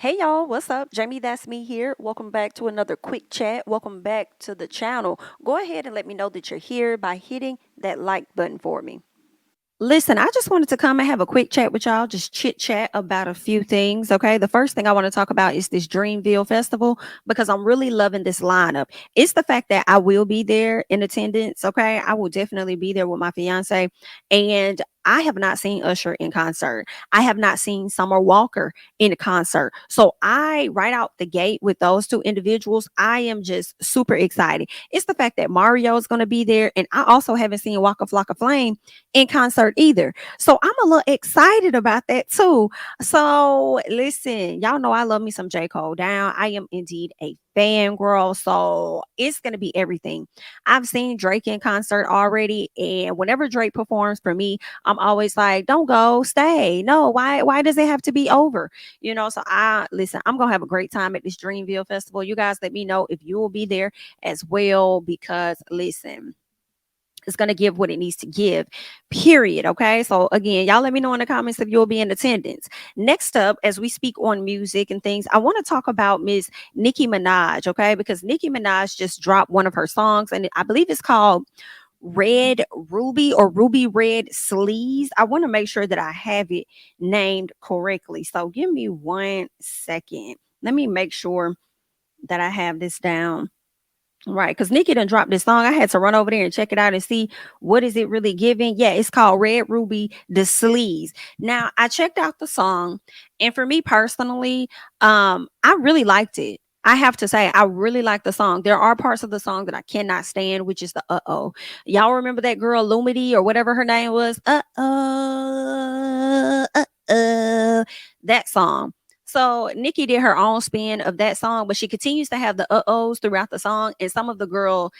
Hey y'all, what's up? Jamie, that's me here. Welcome back to another quick chat. Welcome back to the channel. Go ahead and let me know that you're here by hitting that like button for me. Listen, I just wanted to come and have a quick chat with y'all, just chit chat about a few things. Okay. The first thing I want to talk about is this Dreamville festival because I'm really loving this lineup. It's the fact that I will be there in attendance. Okay. I will definitely be there with my fiance. And I have not seen Usher in concert. I have not seen Summer Walker in a concert. So right out the gate with those two individuals, I am just super excited. It's the fact that Mario is going to be there. And I also haven't seen Waka Flocka Flame in concert either. So I'm a little excited about that too. So listen, y'all know I love me some J. Cole down. I am indeed a fan girl. So it's gonna be everything. I've seen Drake in concert already. And whenever Drake performs for me, I'm always like, don't go, stay. No, why does it have to be over? So I listen, I'm gonna have a great time at this Dreamville Festival. You guys let me know if you will be there as well, because listen, it's going to give what it needs to give, period. Okay. So, again, y'all let me know in the comments if you'll be in attendance. Next up, as we speak on music and things, I want to talk about Miss Nicki Minaj. Okay. Because Nicki Minaj just dropped one of her songs, and I believe it's called Red Ruby or Ruby Red Sleeves. I want to make sure that I have it named correctly. So, give me 1 second. Let me make sure that I have this down. Right, because Nikki done dropped this song. I had to run over there and check it out and see what is it really giving. Yeah, it's called Red Ruby the Sleeves. Now, I checked out the song, and for me personally, I really liked it. I have to say, I really like the song. There are parts of the song that I cannot stand, which is the uh-oh. Y'all remember that girl Lumity or whatever her name was? That song. So Nikki did her own spin of that song, but she continues to have the uh-ohs throughout the song and some of the girl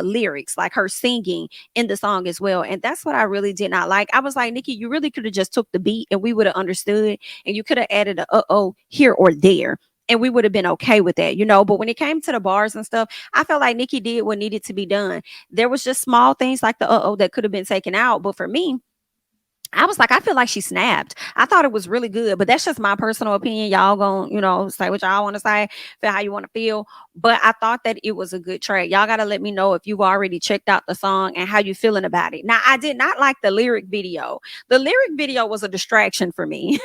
lyrics, like her singing in the song as well. And that's what I really did not like. I was like, Nikki, you really could have just took the beat and we would have understood, and you could have added a uh-oh here or there. And we would have been okay with that. But when it came to the bars and stuff, I felt like Nikki did what needed to be done. There was just small things like the uh-oh that could have been taken out. But for me, I was like, I feel like she snapped. I thought it was really good, but that's just my personal opinion. Y'all gonna, say what y'all want to say, feel how you want to feel. But I thought that it was a good track. Y'all gotta let me know if you've already checked out the song and how you feeling about it. Now, I did not like the lyric video. The lyric video was a distraction for me.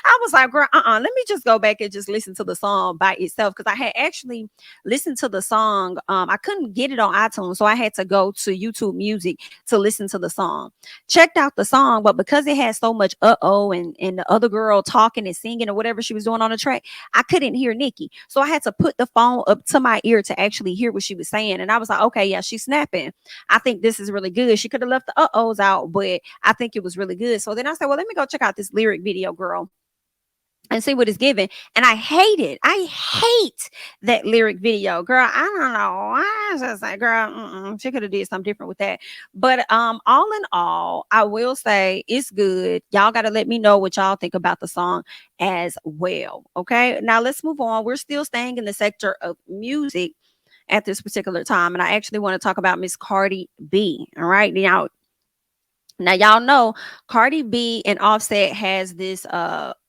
I was like, girl, let me just go back and just listen to the song by itself. Because I had actually listened to the song. I couldn't get it on iTunes, so I had to go to YouTube Music to listen to the song. Checked out the song, but because it had so much uh-oh and the other girl talking and singing or whatever she was doing on the track, I couldn't hear Nikki. So I had to put the phone up to my ear to actually hear what she was saying. And I was like, okay, yeah, she's snapping. I think this is really good. She could have left the uh-ohs out, but I think it was really good. So then I said, well, let me go check out this lyric video, girl, and see what it's given. And I hate it. I hate that lyric video, girl. I don't know. I was just like, girl, she could have did something different with that. But all in all, I will say it's good. Y'all got to let me know what y'all think about the song as well. Okay. Now let's move on. We're still staying in the sector of music at this particular time, and I actually want to talk about Miss Cardi B. All right. Now y'all know Cardi B and Offset has this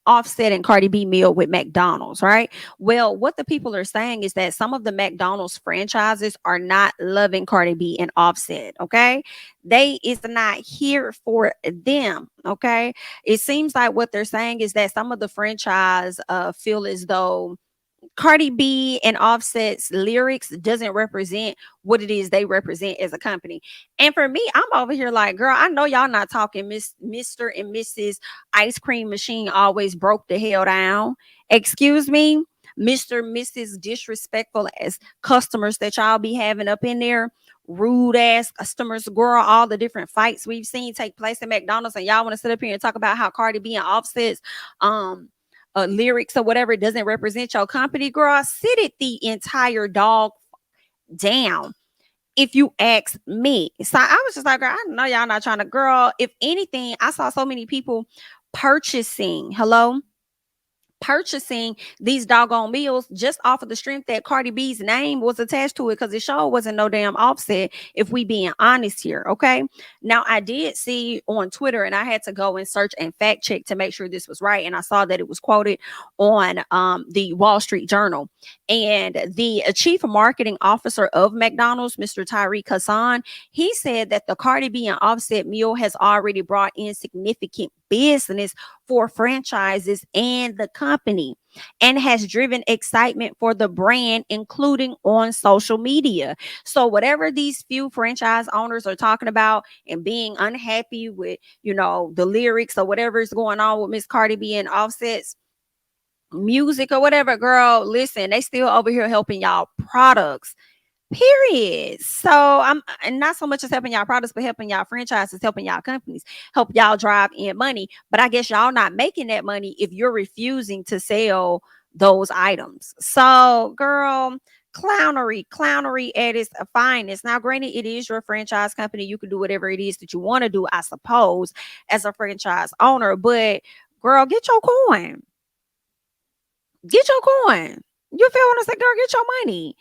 Offset and Cardi B meal with McDonald's, right? Well, what the people are saying is that some of the McDonald's franchises are not loving Cardi B and Offset, okay? They is not here for them, okay? It seems like what they're saying is that some of the franchise feel as though Cardi B and Offset's lyrics doesn't represent what it is they represent as a company. And for me, I'm over here like, girl, I know y'all not talking Mr. and Mrs. Ice Cream Machine always broke the hell down. Excuse me, Mr. Mrs. Disrespectful as customers that y'all be having up in there. Rude ass customers, girl, all the different fights we've seen take place at McDonald's, and y'all want to sit up here and talk about how Cardi B and Offset's um lyrics or whatever it doesn't represent your company, girl, sit it the entire dog down, if you ask me. So I was just like, girl, I know y'all not trying to, girl. If anything, I saw so many people purchasing, hello, purchasing these doggone meals just off of the strength that Cardi B's name was attached to it, because it sure wasn't no damn Offset, if we being honest here. Okay, now I did see on Twitter, and I had to go and search and fact check to make sure this was right, and I saw that it was quoted on the Wall Street Journal. And the chief marketing officer of McDonald's, Mr. Tariq Hassan, he said that the Cardi B and Offset meal has already brought in significant business for franchises and the company, and has driven excitement for the brand, including on social media. So whatever these few franchise owners are talking about and being unhappy with, the lyrics or whatever is going on with Miss Cardi B and Offset's music or whatever, girl, listen, they still over here helping y'all products. Period. So I'm, and not so much as helping y'all products, but helping y'all franchises, helping y'all companies, help y'all drive in money. But I guess y'all not making that money if you're refusing to sell those items. So, girl, clownery at its finest. Now, granted, it is your franchise company. You can do whatever it is that you want to do, I suppose, as a franchise owner. But, girl, get your coin. Get your coin. You feel what I'm saying, girl? Get your money.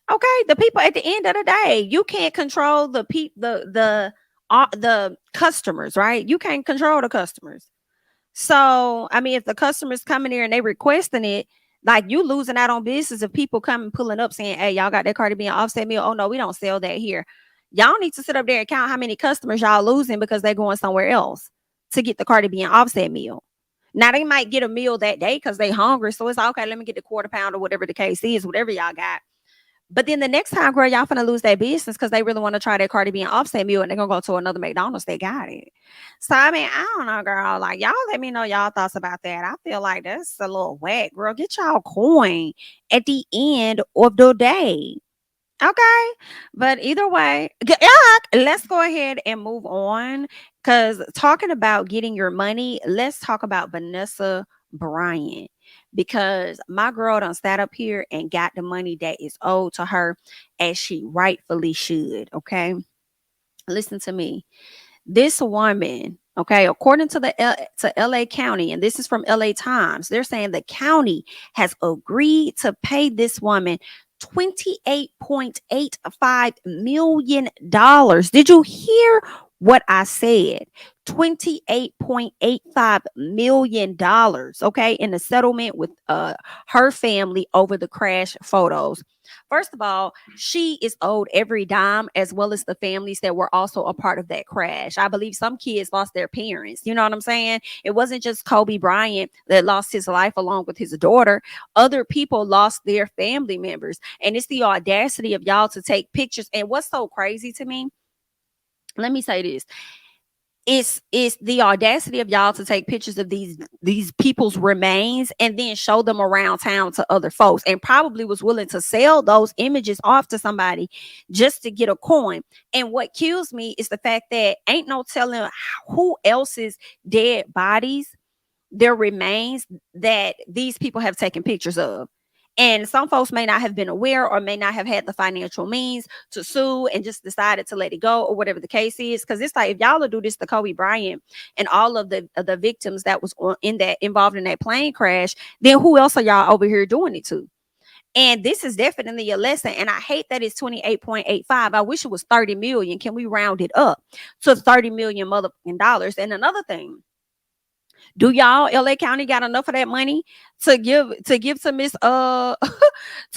Okay, the people at the end of the day, you can't control the customers, right? You can't control the customers. So, I mean, if the customers come in here and they requesting it, like, you losing out on business if people come and pulling up saying, "Hey, y'all got that Cardi B and Offset meal? Oh no, we don't sell that here." Y'all need to sit up there and count how many customers y'all losing because they're going somewhere else to get the Cardi B and Offset meal. Now they might get a meal that day because they hungry, so it's okay. Let me get the quarter pound or whatever the case is, whatever y'all got. But then the next time, girl, y'all finna lose that business because they really want to try that Cardi B and Offset meal, and they're gonna go to another McDonald's. They got it. So I mean, I don't know, girl. Like, y'all let me know y'all thoughts about that. I feel like that's a little whack, girl. Get y'all coin at the end of the day. Okay. But either way, let's go ahead and move on. Because talking about getting your money, let's talk about Vanessa Bryant. Because my girl done sat up here and got the money that is owed to her, as she rightfully should. Okay. Listen to me. This woman, okay, according to to LA County, and this is from LA Times, they're saying the county has agreed to pay this woman $28.85 million. Did you hear what I said? $28.85 million, okay, in a settlement with her family over the crash photos. First of all, she is owed every dime, as well as the families that were also a part of that crash. I believe some kids lost their parents. You know what I'm saying? It wasn't just Kobe Bryant that lost his life along with his daughter. Other people lost their family members. And it's the audacity of y'all to take pictures. And what's so crazy to me, let me say this, it's the audacity of y'all to take pictures of these people's remains and then show them around town to other folks, and probably was willing to sell those images off to somebody just to get a coin. And what kills me is the fact that ain't no telling who else's dead bodies, their remains, that these people have taken pictures of. And some folks may not have been aware or may not have had the financial means to sue and just decided to let it go or whatever the case is. Because it's like, if y'all will do this to Kobe Bryant and all of the victims that was involved in that plane crash, then who else are y'all over here doing it to? And this is definitely a lesson. And I hate that it's 28.85. I wish it was 30 million. Can we round it up to 30 million motherfucking dollars? And another thing, do y'all LA County got enough of that money to give to Miss to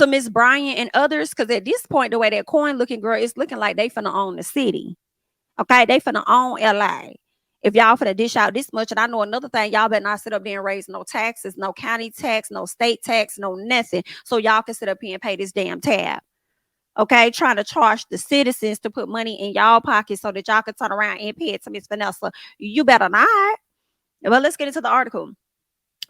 Miss Bryant and others? Because at this point, the way that coin looking, girl, it's looking like they finna own the city. Okay, they finna own LA. If y'all finna dish out this much, and I know another thing, y'all better not sit up there and raise no taxes, no county tax, no state tax, no nothing, so y'all can sit up here and pay this damn tab. Okay, trying to charge the citizens to put money in y'all pockets so that y'all can turn around and pay it to Miss Vanessa. You better not. But let's get into the article.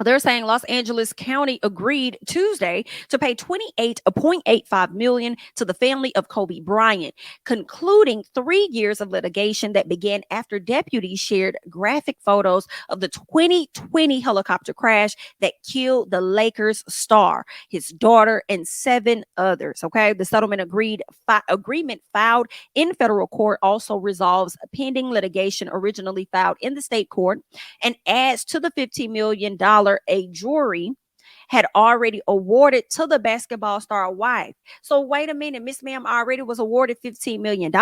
They're saying Los Angeles County agreed Tuesday to pay $28.85 million to the family of Kobe Bryant, concluding 3 years of litigation that began after deputies shared graphic photos of the 2020 helicopter crash that killed the Lakers star, his daughter, and 7 others. Okay, the settlement agreement filed in federal court also resolves pending litigation originally filed in the state court and adds to the $15 million a jury had already awarded to the basketball star wife. So wait a minute, Miss Ma'am already was awarded $15 million.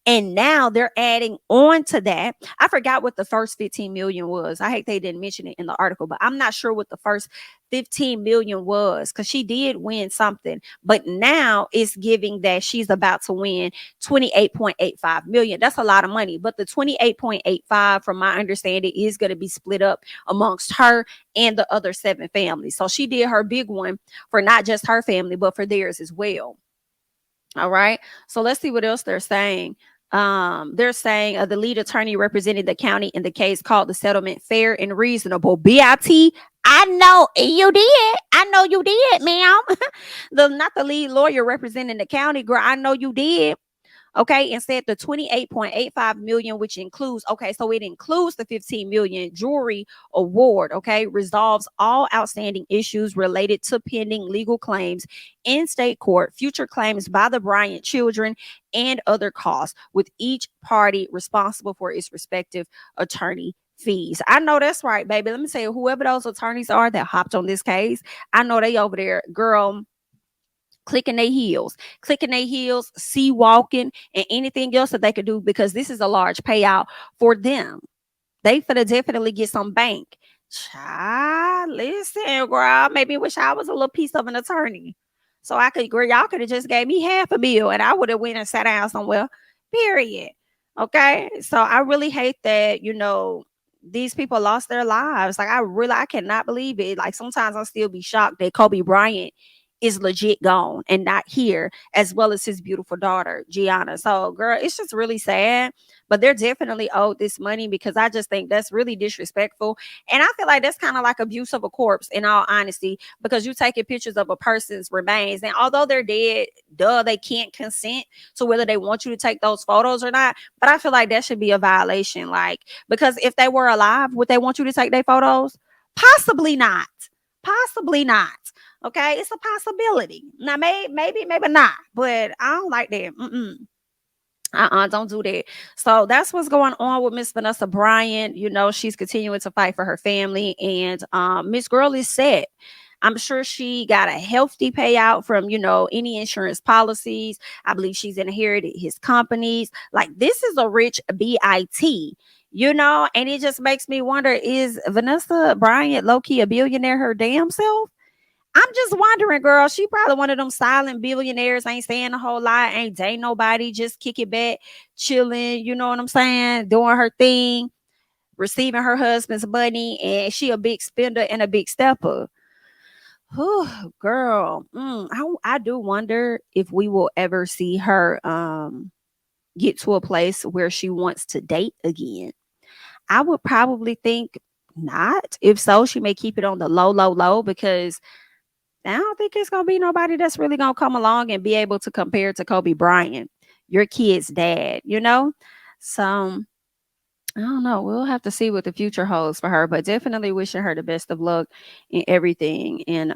And now they're adding on to that. I forgot what the first 15 million was. I hate they didn't mention it in the article, but I'm not sure what the first 15 million was, because she did win something. But now it's giving that she's about to win 28.85 million. That's a lot of money. But the 28.85, from my understanding, is going to be split up amongst her and the other 7 families. So she did her big one for not just her family, but for theirs as well. All right. So let's see what else they're saying. They're saying the lead attorney representing the county in the case called the settlement fair and reasonable. BIT. I know you did. I know you did, ma'am. Not the lead lawyer representing the county, girl. I know you did. Okay, and said the 28.85 million, which includes, okay, so it includes the 15 million jury award, okay, resolves all outstanding issues related to pending legal claims in state court, future claims by the Bryant children, and other costs, with each party responsible for its respective attorney fees. I know that's right, baby. Let me say, whoever those attorneys are that hopped on this case, I know they over there, girl, clicking their heels, sea walking, and anything else that they could do, because this is a large payout for them. They finna definitely get some bank. Child, listen, girl, maybe wish I was a little piece of an attorney. So I could, girl, y'all could have just gave me half a bill and I would have went and sat down somewhere. Period. Okay. So I really hate that, these people lost their lives. Like, I cannot believe it. Like, sometimes I'll still be shocked that Kobe Bryant is legit gone and not here, as well as his beautiful daughter, Gianna. So, girl, it's just really sad. But they're definitely owed this money, because I just think that's really disrespectful. And I feel like that's kind of like abuse of a corpse, in all honesty, because you taking pictures of a person's remains. And although they're dead, they can't consent to whether they want you to take those photos or not. But I feel like that should be a violation. Like, because if they were alive, would they want you to take their photos? Possibly not. Possibly not. Okay, it's a possibility. Now, maybe not, but I don't like that. Don't do that. So that's what's going on with Miss Vanessa Bryant. She's continuing to fight for her family, and Miss Girl is set. I'm sure she got a healthy payout from, any insurance policies. I believe she's inherited his companies. Like, this is a rich BIT, and it just makes me wonder, is Vanessa Bryant low-key a billionaire her damn self? I'm just wondering, girl. She probably one of them silent billionaires, ain't saying a whole lot, ain't dating nobody, just kick it back, chilling, you know what I'm saying, doing her thing, receiving her husband's money, and she a big spender and a big stepper. Whew, girl, I do wonder if we will ever see her get to a place where she wants to date again. I would probably think not. If so, she may keep it on the low, because I don't think it's going to be nobody that's really going to come along and be able to compare to Kobe Bryant, your kid's dad, So I don't know. We'll have to see what the future holds for her, but definitely wishing her the best of luck in everything. And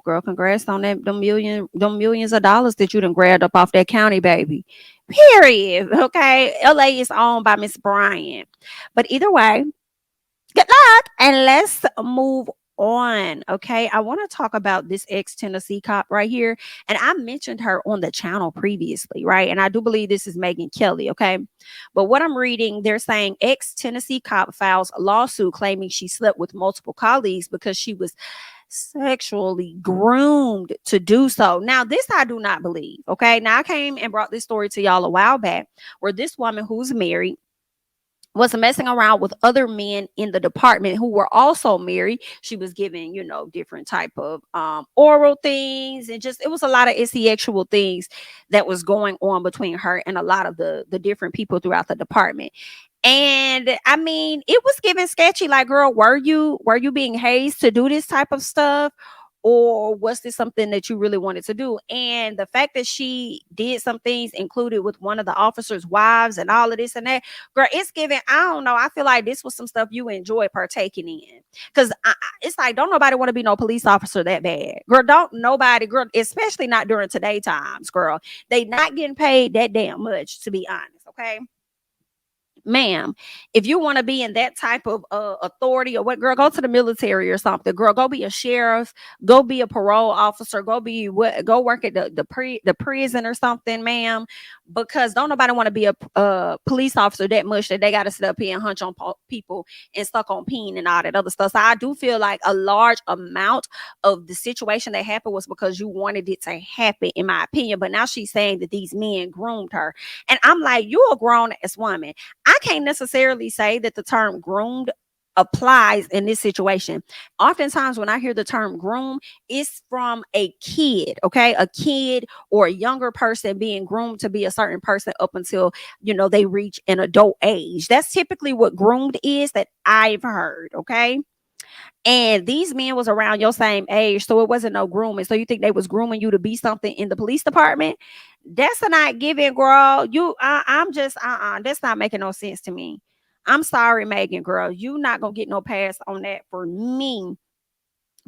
girl, congrats on them millions of dollars that you done grabbed up off that county, baby. Period. Okay. LA is owned by Miss Bryant. But either way, good luck, and let's move on. Okay, I want to talk about this ex-Tennessee cop right here, and I mentioned her on the channel previously, right? And I do believe this is Megan Kelly. Okay, but what I'm reading, they're saying ex-Tennessee cop files a lawsuit claiming she slept with multiple colleagues because she was sexually groomed to do so. Now, this I do not believe. Okay, now I came and brought this story to y'all a while back, where this woman who's married was messing around with other men in the department who were also married. She was giving, different type of oral things, and just, it was a lot of sexual things that was going on between her and a lot of the different people throughout the department. And I mean, it was giving sketchy. Like, girl, were you being hazed to do this type of stuff? Or was this something that you really wanted to do? And the fact that she did some things included with one of the officers' wives and all of this and that, girl, it's giving, I don't know. I feel like this was some stuff you enjoy partaking in. Because it's like, don't nobody want to be no police officer that bad. Girl, don't nobody, girl, especially not during today times, girl. They not getting paid that damn much, to be honest, okay? ma'am, if you want to be in that type of authority or what, girl, go to the military or something. Girl, go be a sheriff, go be a parole officer, go be what, go work at the prison or something, ma'am. Because don't nobody want to be a police officer that much that they got to sit up here and hunch on people and suck on peen and all that other stuff. So I do feel like a large amount of the situation that happened was because you wanted it to happen, in my opinion. But now she's saying that these men groomed her, and I'm like, you a grown ass woman. I can't necessarily say that the term groomed applies in this situation. Oftentimes, when I hear the term groom, it's from a kid, okay? A kid or a younger person being groomed to be a certain person up until, they reach an adult age. That's typically what groomed is that I've heard, okay? And these men was around your same age, so it wasn't no grooming. So you think they was grooming you to be something in the police department? That's a not giving, girl. I'm just that's not making no sense to me. I'm sorry, Megan, girl. You not gonna get no pass on that for me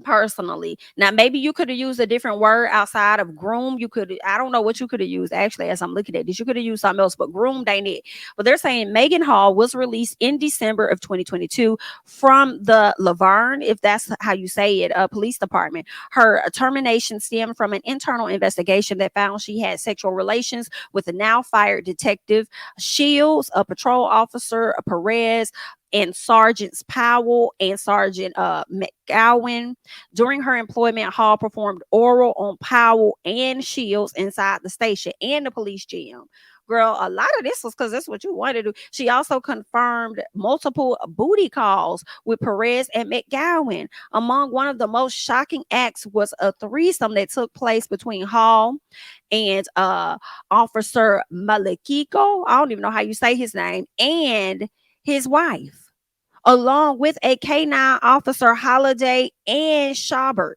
personally. Now, maybe you could have used a different word outside of groom. I don't know what you could have used actually as I'm looking at this. You could have used something else, but groomed ain't it. But they're saying Megan Hall was released in December of 2022 from the Laverne, if that's how you say it, police department. Her termination stemmed from an internal investigation that found she had sexual relations with a now fired detective Shields, a patrol officer, a Perez, and Sergeants Powell and Sergeant McGowan. During her employment, Hall performed oral on Powell and Shields inside the station and the police gym. Girl, a lot of this was because that's what you wanted to do. She also confirmed multiple booty calls with Perez and McGowan. Among one of the most shocking acts was a threesome that took place between Hall and Officer Malekiko. I don't even know how you say his name, and his wife, along with a K9 officer, Holiday and Schaubert.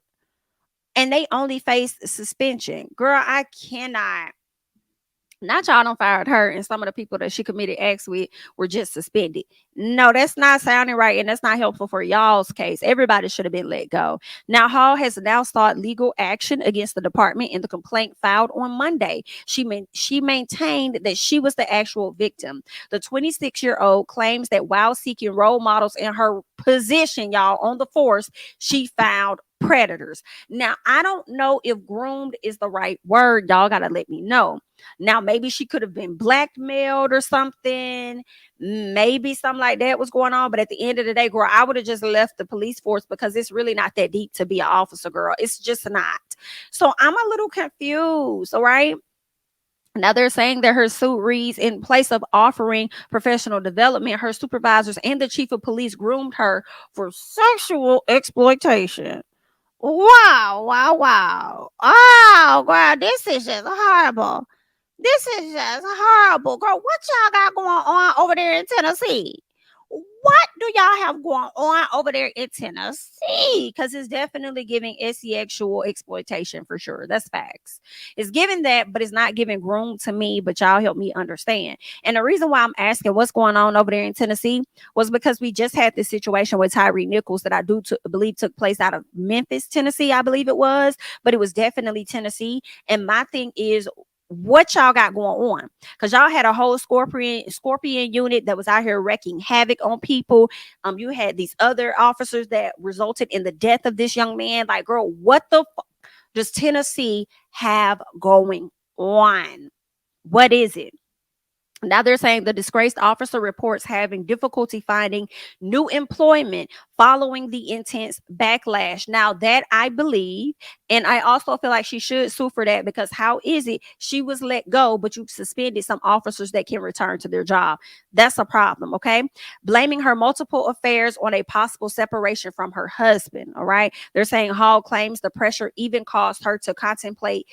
And they only faced suspension. Girl, I cannot. Not y'all done fired her, and some of the people that she committed acts with were just suspended. No, that's not sounding right, and that's not helpful for y'all's case. Everybody should have been let go. Now, Hall has now sought legal action against the department in the complaint filed on Monday. She maintained that she was the actual victim. The 26-year-old claims that while seeking role models in her position, y'all, on the force, she found predators. Now, I don't know if groomed is the right word. Y'all gotta let me know. Now, maybe she could have been blackmailed or something. Maybe something like that was going on. But at the end of the day, girl, I would have just left the police force because it's really not that deep to be an officer, girl. It's just not. So I'm a little confused. All right. Now they're saying that her suit reads, in place of offering professional development, her supervisors and the chief of police groomed her for sexual exploitation. Wow, wow, wow. Oh, girl, this is just horrible. This is just horrible. Girl, what y'all got going on over there in Tennessee? What do y'all have going on over there in Tennessee? Because it's definitely giving sexual exploitation for sure. That's facts. It's giving that, but it's not giving groom to me. But y'all help me understand. And the reason why I'm asking what's going on over there in Tennessee was because we just had this situation with Tyree Nichols that I believe took place out of Memphis, Tennessee. I believe it was, but it was definitely Tennessee. And my thing is, what y'all got going on? Because y'all had a whole scorpion unit that was out here wreaking havoc on people. You had these other officers that resulted in the death of this young man. Like, girl, what the does Tennessee have going on? What is it? Now they're saying the disgraced officer reports having difficulty finding new employment following the intense backlash. Now that I believe, and I also feel like she should sue for that, because how is it she was let go, but you suspended some officers that can return to their job? That's a problem, okay? Blaming her multiple affairs on a possible separation from her husband, all right? They're saying Hall claims the pressure even caused her to contemplate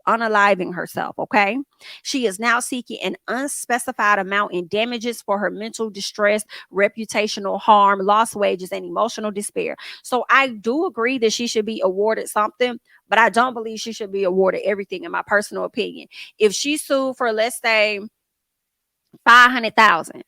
unaliving herself, okay? She is now seeking an unspecified amount in damages for her mental distress, reputational harm, lost wages, and emotional despair. So I do agree that she should be awarded something, but I don't believe she should be awarded everything, in my personal opinion. If she sued for, let's say, 500,000,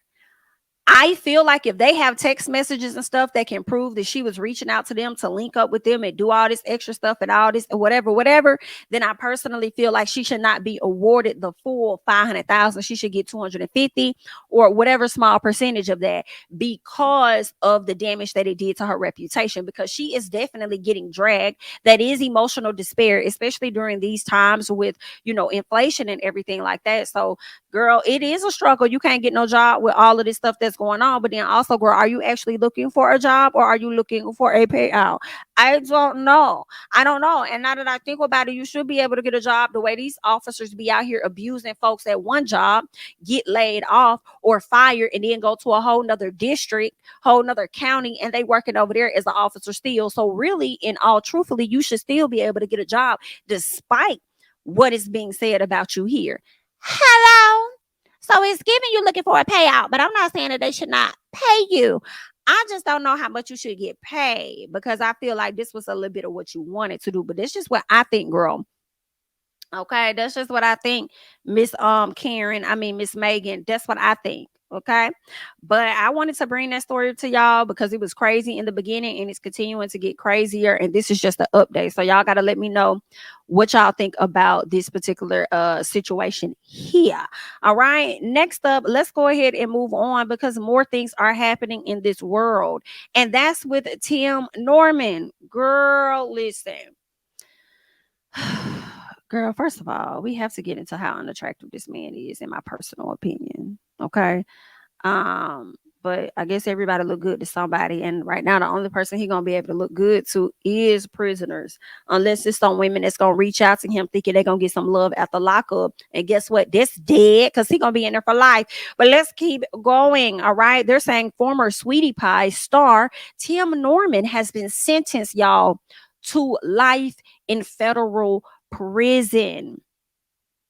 I feel like if they have text messages and stuff that can prove that she was reaching out to them to link up with them and do all this extra stuff and all this whatever, then I personally feel like she should not be awarded the full 500,000. She should get 250 or whatever small percentage of that because of the damage that it did to her reputation. Because she is definitely getting dragged. That is emotional despair, especially during these times with inflation and everything like that. So girl, it is a struggle. You can't get no job with all of this stuff that's going on. But then also, girl, are you actually looking for a job or are you looking for a payout? I don't know. I don't know. And now that I think about it, you should be able to get a job the way these officers be out here abusing folks at one job, get laid off or fired, and then go to a whole nother district, whole nother county, and they working over there as an officer still. So really, in all truthfully, you should still be able to get a job despite what is being said about you here. Hello. So it's giving you looking for a payout, but I'm not saying that they should not pay you. I just don't know how much you should get paid because I feel like this was a little bit of what you wanted to do, but it's just what I think, girl. Okay, that's just what I think, Miss Miss Megan. That's what I think. Okay, but I wanted to bring that story to y'all because it was crazy in the beginning and it's continuing to get crazier. And this is just an update, so y'all gotta let me know what y'all think about this particular situation here. All right, next up, let's go ahead and move on because more things are happening in this world, and that's with Tim Norman. Girl, listen. Girl, first of all, we have to get into how unattractive this man is, in my personal opinion. Okay. But I guess everybody look good to somebody, and right now the only person he gonna be able to look good to is prisoners, unless it's some women that's gonna reach out to him thinking they're gonna get some love at the lockup. And guess what? That's dead because he gonna be in there for life. But let's keep going. All right. They're saying former Sweetie Pie star Tim Norman has been sentenced, y'all, to life in federal prison.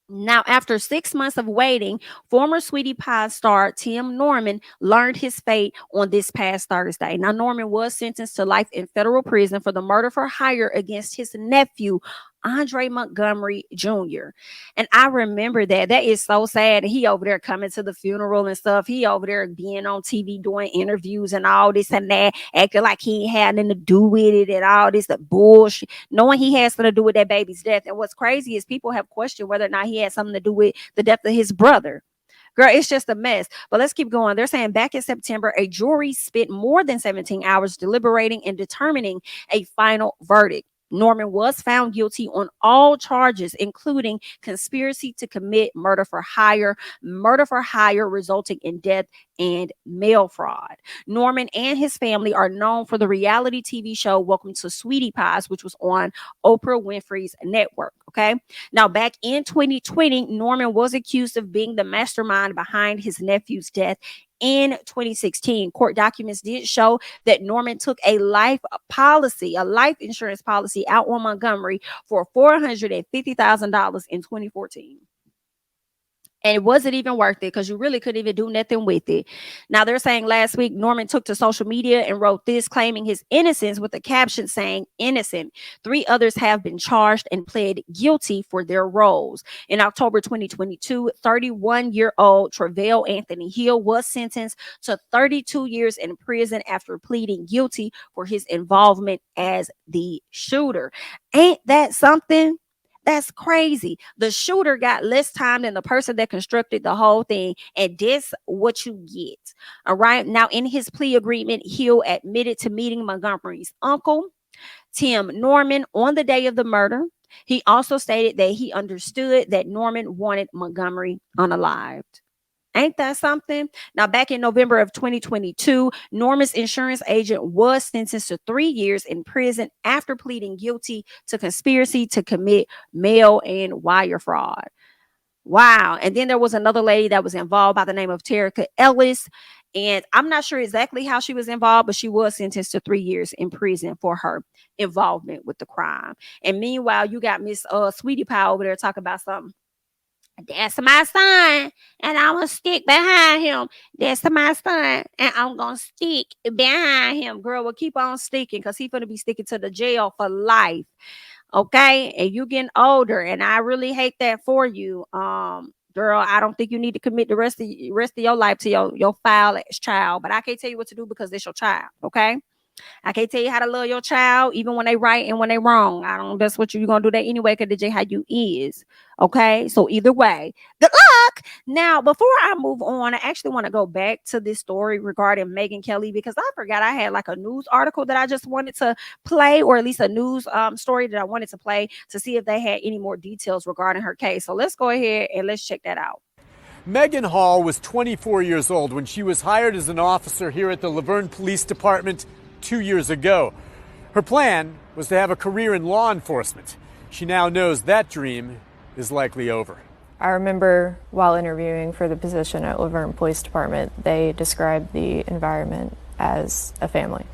Now, after 6 months of waiting, former Sweetie Pie star Tim Norman learned his fate on this past Thursday. Now, Norman was sentenced to life in federal prison for the murder for hire against his nephew, Andre Montgomery Jr. And I remember that. That is so sad. He over there coming to the funeral and stuff. He over there being on TV doing interviews and all this and that, acting like he ain't had nothing to do with it and all this bullshit, knowing he has something to do with that baby's death. And what's crazy is people have questioned whether or not he had something to do with the death of his brother. Girl, it's just a mess. But let's keep going. They're saying back in September, a jury spent more than 17 hours deliberating and determining a final verdict. Norman was found guilty on all charges, including conspiracy to commit murder for hire resulting in death, and mail fraud. Norman and his family are known for the reality TV show Welcome to Sweetie Pies, which was on Oprah Winfrey's network. Okay. Now, back in 2020, Norman was accused of being the mastermind behind his nephew's death. In 2016, court documents did show that Norman took a life insurance policy out on Montgomery for $450,000 in 2014. And it wasn't even worth it because you really couldn't even do nothing with it. Now, they're saying last week, Norman took to social media and wrote this, claiming his innocence with a caption saying, innocent. 3 others have been charged and pled guilty for their roles. In October 2022, 31-year-old Tre'vell Anthony Hill was sentenced to 32 years in prison after pleading guilty for his involvement as the shooter. Ain't that something? That's crazy. The shooter got less time than the person that constructed the whole thing. And this what you get. All right. Now, in his plea agreement, Hill admitted to meeting Montgomery's uncle, Tim Norman, on the day of the murder. He also stated that he understood that Norman wanted Montgomery unalived. Ain't that something? Now, back in November of 2022, Norman's insurance agent was sentenced to 3 years in prison after pleading guilty to conspiracy to commit mail and wire fraud. Wow. And then there was another lady that was involved by the name of Terica Ellis. And I'm not sure exactly how she was involved, but she was sentenced to 3 years in prison for her involvement with the crime. And meanwhile, you got Miss Sweetie Pie over there talking about something. That's my son, and I'm gonna stick behind him. That's my son, and I'm gonna stick behind him. Girl, will keep on sticking because he's gonna be sticking to the jail for life. Okay, and you getting older, and I really hate that for you, girl, I don't think you need to commit the rest of your life to your foul ass child. But I can't tell you what to do because it's your child. Okay. I can't tell you how to love your child, even when they right and when they wrong. I don't. That's what you're gonna do that anyway, because DJ how you is. Okay, so either way, good luck. Now, before I move on, I actually want to go back to this story regarding Megyn Kelly, because I forgot I had like a news article that I just wanted to play, or at least a news story that I wanted to play to see if they had any more details regarding her case. So let's go ahead and let's check that out. Megan Hall was 24 years old when she was hired as an officer here at the Laverne Police Department 2 years ago. Her plan was to have a career in law enforcement. She now knows that dream is likely over. I remember while interviewing for the position at Laverne Police Department, they described the environment as a family.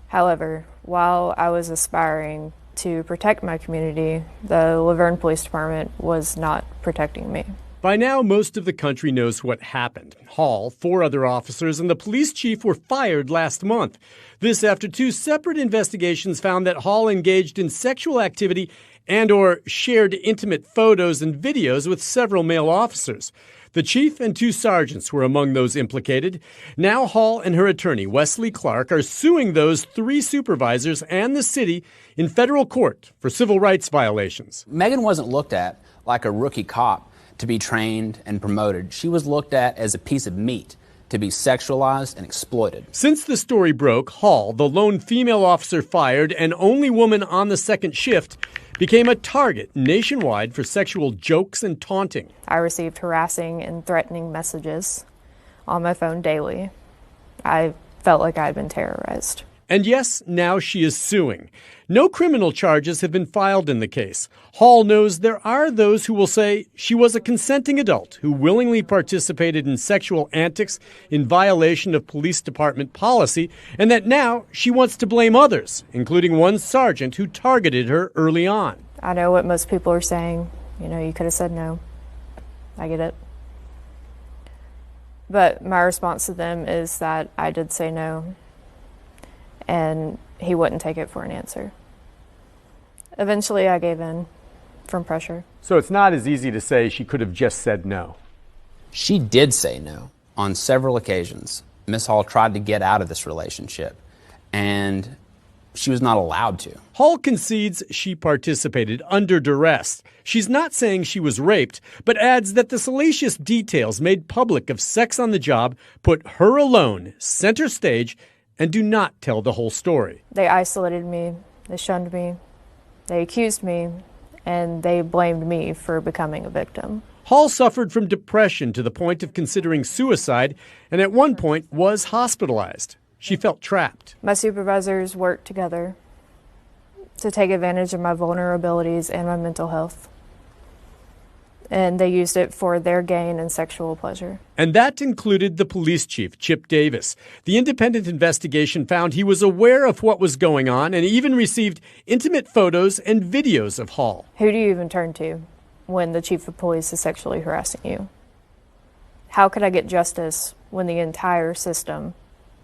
However, while I was aspiring to protect my community, the Laverne Police Department was not protecting me. By now, most of the country knows what happened. Hall, 4 other officers, and the police chief were fired last month. This after 2 separate investigations found that Hall engaged in sexual activity and or shared intimate photos and videos with several male officers. The chief and 2 sergeants were among those implicated. Now Hall and her attorney, Wesley Clark, are suing those 3 supervisors and the city in federal court for civil rights violations. Megan wasn't looked at like a rookie cop to be trained and promoted. She was looked at as a piece of meat to be sexualized and exploited. Since the story broke, Hall, the lone female officer fired and only woman on the second shift, became a target nationwide for sexual jokes and taunting. I received harassing and threatening messages on my phone daily. I felt like I had been terrorized. And yes, now she is suing. No criminal charges have been filed in the case. Hall knows there are those who will say she was a consenting adult who willingly participated in sexual antics in violation of police department policy, and that now she wants to blame others, including one sergeant who targeted her early on. I know what most people are saying. You know, you could have said no. I get it. But my response to them is that I did say no, and he wouldn't take it for an answer. Eventually, I gave in from pressure. So it's not as easy to say she could have just said no. She did say no on several occasions. Miss Hall tried to get out of this relationship, and she was not allowed to. Hall concedes she participated under duress. She's not saying she was raped, but adds that the salacious details made public of sex on the job put her alone center stage and do not tell the whole story. They isolated me, they shunned me, they accused me, and they blamed me for becoming a victim. Hall suffered from depression to the point of considering suicide, and at one point was hospitalized. She felt trapped. My supervisors worked together to take advantage of my vulnerabilities and my mental health, and they used it for their gain and sexual pleasure. And that included the police chief, Chip Davis. The independent investigation found he was aware of what was going on and even received intimate photos and videos of Hall. Who do you even turn to when the chief of police is sexually harassing you? How could I get justice when the entire system,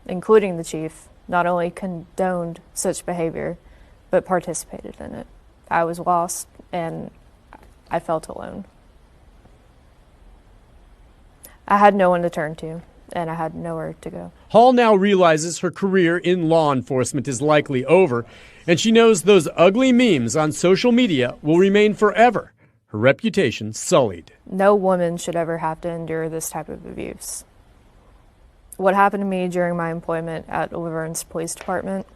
including the chief, not only condoned such behavior, but participated in it? I was lost and I felt alone. I had no one to turn to, and I had nowhere to go. Hall now realizes her career in law enforcement is likely over, and she knows those ugly memes on social media will remain forever, her reputation sullied. No woman should ever have to endure this type of abuse. What happened to me during my employment at Laverne's police department,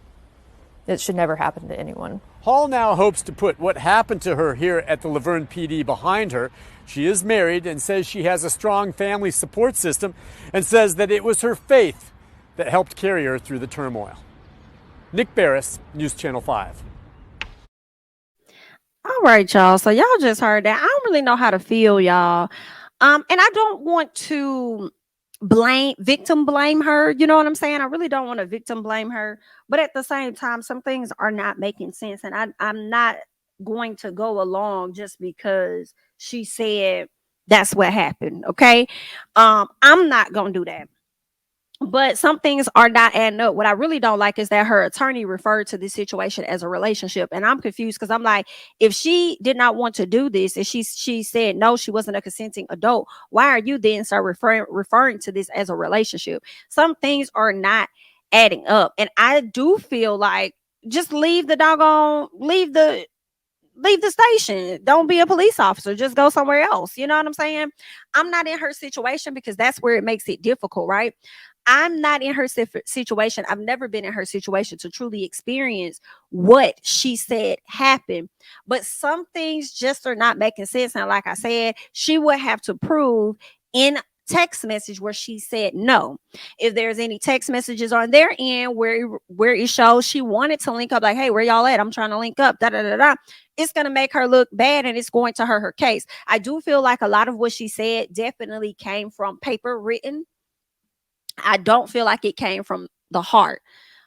it should never happen to anyone. Hall now hopes to put what happened to her here at the Laverne PD behind her. She is married and says she has a strong family support system and says that it was her faith that helped carry her through the turmoil. Nick Barris, News Channel 5. All right, y'all. So y'all just heard that. I don't really know how to feel, y'all. And I don't want to victim blame her. You know what I'm saying? I really don't want to victim blame her. But at the same time, some things are not making sense. And I'm not going to go along just because she said that's what happened. Okay. I'm not going to do that. But some things are not adding up. What I really don't like is that her attorney referred to this situation as a relationship, and I'm confused because I'm like, if she did not want to do this, and she said no, she wasn't a consenting adult, why are you then start referring to this as a relationship? Some things are not adding up, and I do feel like just leave the station. Don't be a police officer. Just go somewhere else. You know what I'm saying? I'm not in her situation because that's where it makes it difficult, right? I'm not in her situation. I've never been in her situation to truly experience what she said happened. But some things just are not making sense. And like I said, she would have to prove in text message where she said no. If there's any text messages on their end where it shows she wanted to link up, like, hey, where y'all at? I'm trying to link up. Da da da da. It's going to make her look bad and it's going to hurt her case. I do feel like a lot of what she said definitely came from paper written. I don't feel like it came from the heart.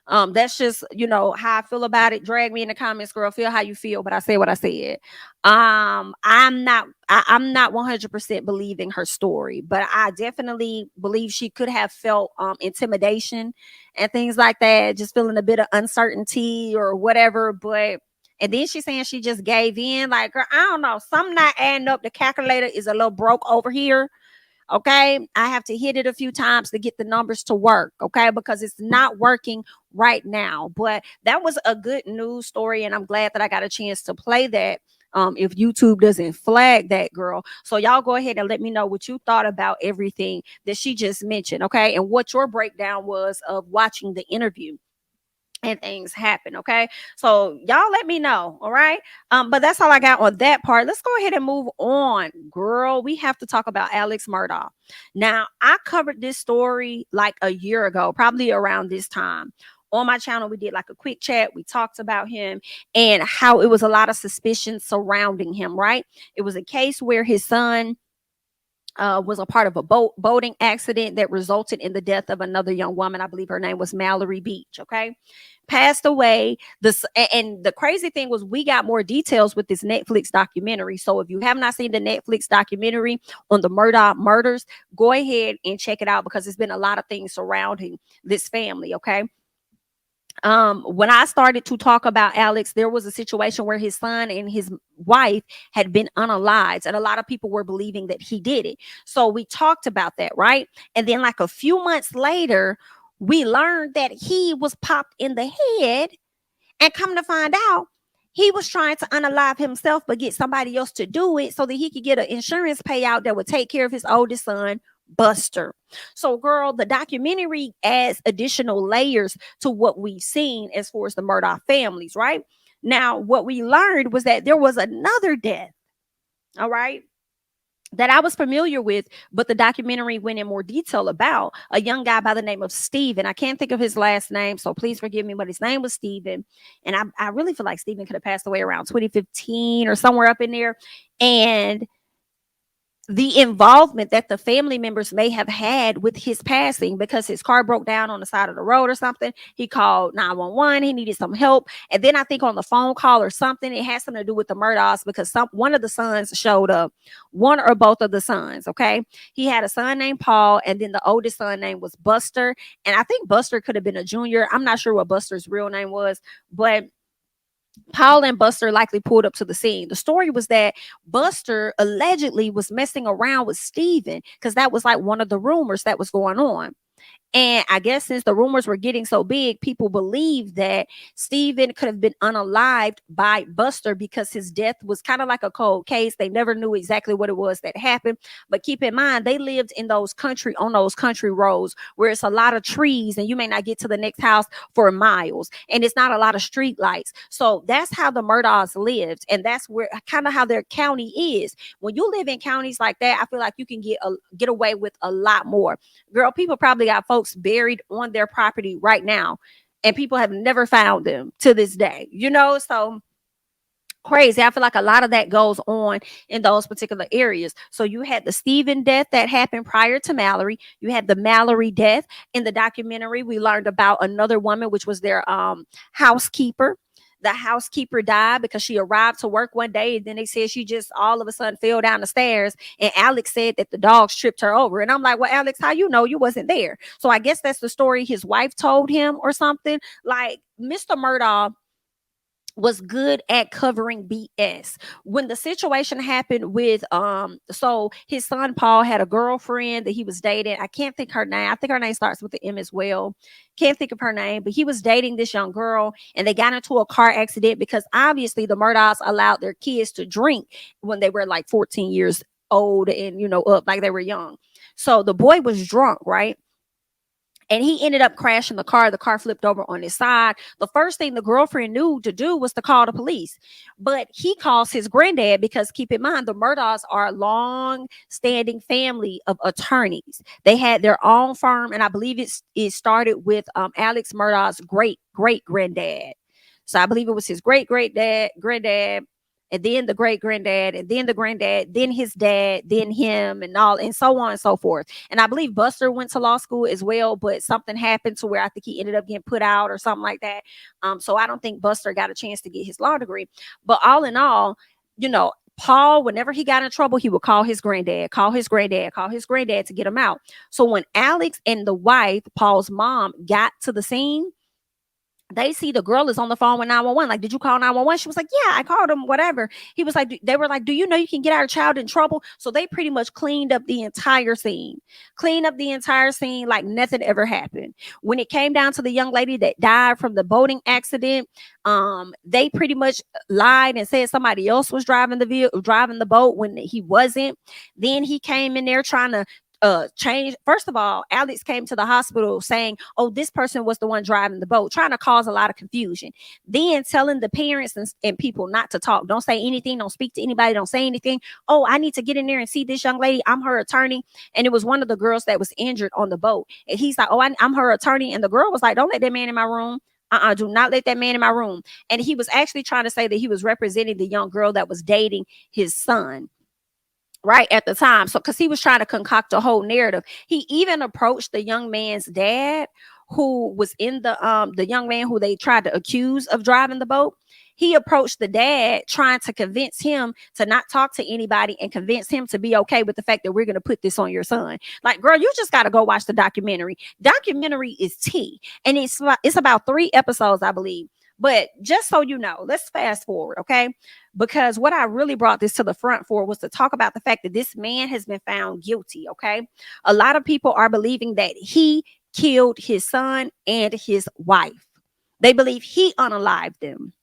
That's just, how I feel about it. Drag me in the comments, girl. Feel how you feel, but I said what I said. I'm not 100% believing her story, but I definitely believe she could have felt intimidation and things like that, just feeling a bit of uncertainty or whatever. But and then she's saying she just gave in. Like, girl, I don't know. Something not adding up. The calculator is a little broke over here. Okay. I have to hit it a few times to get the numbers to work. Okay. Because it's not working right now. But that was a good news story. And I'm glad that I got a chance to play that. If YouTube doesn't flag that, girl. So y'all go ahead and let me know what you thought about everything that she just mentioned. Okay. And what your breakdown was of watching the interview and things happen. Okay. So y'all let me know. All right. But that's all I got on that part. Let's go ahead and move on. Girl, we have to talk about Alex Murdaugh. Now, I covered this story like a year ago, probably around this time. On my channel, we did like a quick chat. We talked about him and how it was a lot of suspicion surrounding him, right? It was a case where his son was a part of a boating accident that resulted in the death of another young woman. I believe her name was Mallory Beach. Okay, passed away. And the crazy thing was, we got more details with this Netflix documentary. So if you have not seen the Netflix documentary on the Murdaugh murders, go ahead and check it out because there's been a lot of things surrounding this family. Okay. When I started to talk about Alex, there was a situation where his son and his wife had been unalived, and a lot of people were believing that he did it. So we talked about that, right? And then, like a few months later, we learned that he was popped in the head, and come to find out, he was trying to unalive himself, but get somebody else to do it so that he could get an insurance payout that would take care of his oldest son, Buster. So, girl, the documentary adds additional layers to what we've seen as far as the Murdaugh families, right? Now, what we learned was that there was another death, all right, that I was familiar with, but the documentary went in more detail about a young guy by the name of Steven. I can't think of his last name, so please forgive me, but his name was Steven. And I really feel like Steven could have passed away around 2015 or somewhere up in there. And the involvement that the family members may have had with his passing, because his car broke down on the side of the road or something. He called 911. He needed some help. And then I think on the phone call or something, it has something to do with the Murdaughs, because one of the sons showed up, one or both of the sons. Okay. He had a son named Paul, and then the oldest son name was Buster. And I think Buster could have been a junior. I'm not sure what Buster's real name was, but Paul and Buster likely pulled up to the scene. The story was that Buster allegedly was messing around with Steven, because that was like one of the rumors that was going on. And I guess since the rumors were getting so big, people believed that Steven could have been unalived by Buster, because his death was kind of like a cold case. They never knew exactly what it was that happened. But keep in mind, they lived on those country roads where it's a lot of trees and you may not get to the next house for miles. And it's not a lot of street lights. So that's how the Murdaughs lived. And that's where kind of how their county is. When you live in counties like that, I feel like you can get away with a lot more. Girl, people probably got folks buried on their property right now, and people have never found them to this day, so crazy. I feel like a lot of that goes on in those particular areas. So you had the Steven death that happened prior to Mallory. You had the Mallory death. In the documentary, we learned about another woman, which was their housekeeper, the housekeeper died because she arrived to work one day, and then they said she just all of a sudden fell down the stairs, and Alex said that the dogs tripped her over. And I'm like, well, Alex, how you know? You wasn't there. So I guess that's the story his wife told him or something. Like, Mr. Murdaugh was good at covering BS. When the situation happened with so his son Paul had a girlfriend that he was dating. I can't think her name. I think her name starts with the M as well. Can't think of her name, but he was dating this young girl, and they got into a car accident because obviously the Murdaughs allowed their kids to drink when they were like 14 years old and up, like they were young. So the boy was drunk, right? And he ended up crashing the car. The car flipped over on his side. The first thing the girlfriend knew to do was to call the police. But he calls his granddad because, keep in mind, the Murdaughs are a long-standing family of attorneys. They had their own firm, and I believe it started with Alex Murdaugh's great-great-granddad. So I believe it was his granddad, and then the great granddad, and then the granddad, then his dad, then him, and so on and so forth. And I believe Buster went to law school as well, but something happened to where I think he ended up getting put out or something like that. So I don't think Buster got a chance to get his law degree. But all in all, Paul, whenever he got in trouble, he would call his granddad to get him out. So when Alex and the wife, Paul's mom, got to the scene, they see the girl is on the phone with 911. Like, did you call 911? She was like, yeah, I called him, whatever. He was like, they were like, do you know you can get our child in trouble? So they pretty much cleaned up the entire scene like nothing ever happened. When it came down to the young lady that died from the boating accident, they pretty much lied and said somebody else was driving the boat when he wasn't. Then he came in there trying to change. First of all, Alex came to the hospital saying, oh, this person was the one driving the boat, trying to cause a lot of confusion. Then telling the parents and people not to talk. Don't say anything. Don't speak to anybody. Don't say anything. Oh, I need to get in there and see this young lady. I'm her attorney. And it was one of the girls that was injured on the boat. And he's like, oh, I'm her attorney. And the girl was like, don't let that man in my room. Do not let that man in my room. And he was actually trying to say that he was representing the young girl that was dating his son right at the time. So because he was trying to concoct a whole narrative. He even approached the young man's dad, who was in the young man who they tried to accuse of driving the boat. He approached the dad trying to convince him to not talk to anybody and convince him to be okay with the fact that we're going to put this on your son. Like, girl, you just got to go watch the documentary. Documentary is tea. And it's about 3 episodes, I believe. But just so you know, let's fast forward, okay? Because what I really brought this to the front for was to talk about the fact that this man has been found guilty, okay? A lot of people are believing that he killed his son and his wife. They believe he unalived them.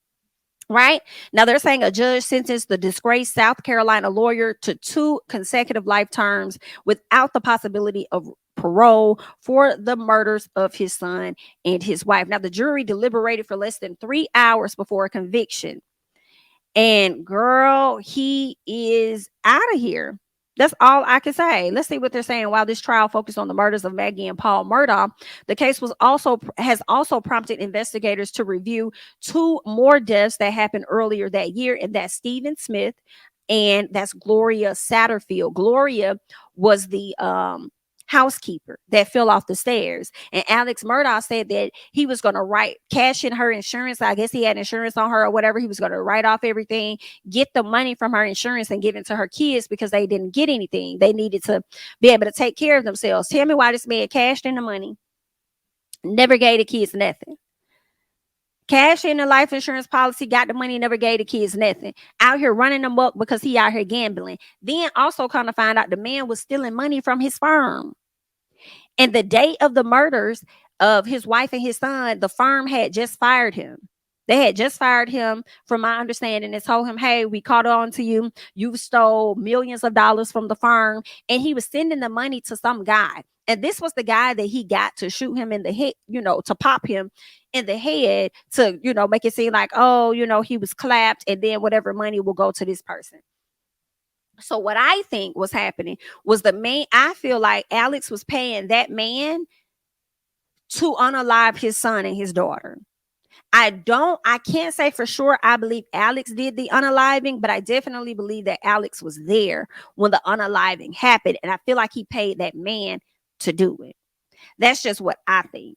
Right now, they're saying a judge sentenced the disgraced South Carolina lawyer to 2 consecutive life terms without the possibility of parole for the murders of his son and his wife. Now, the jury deliberated for less than 3 hours before a conviction. And girl, he is out of here. That's all I can say. Let's see what they're saying. While this trial focused on the murders of Maggie and Paul Murdaugh, the case has also prompted investigators to review 2 more deaths that happened earlier that year, and that's Stephen Smith and that's Gloria Satterfield. Gloria was the housekeeper that fell off the stairs, and Alex Murdaugh said that he was going to cash in her insurance. I guess he had insurance on her or whatever. He was going to write off everything, get the money from her insurance and give it to her kids because they didn't get anything. They needed to be able to take care of themselves. Tell me why this man cashed in the money, never gave the kids nothing. Cash in the life insurance policy, got the money, never gave the kids nothing. Out here running them up because he out here gambling. Then also kind of find out the man was stealing money from his firm. And the day of the murders of his wife and his son, the firm had just fired him. They had just fired him, from my understanding, and told him, hey, we caught on to you. You stole millions of dollars from the firm. And he was sending the money to some guy. And this was the guy that he got to shoot him in the head, to pop him in the head to, make it seem like, oh, he was clapped, and then whatever money will go to this person. So what I think was happening was I feel like Alex was paying that man to unalive his son and his daughter. I can't say for sure I believe Alex did the unaliving, but I definitely believe that Alex was there when the unaliving happened. And I feel like he paid that man to do it. That's just what I think.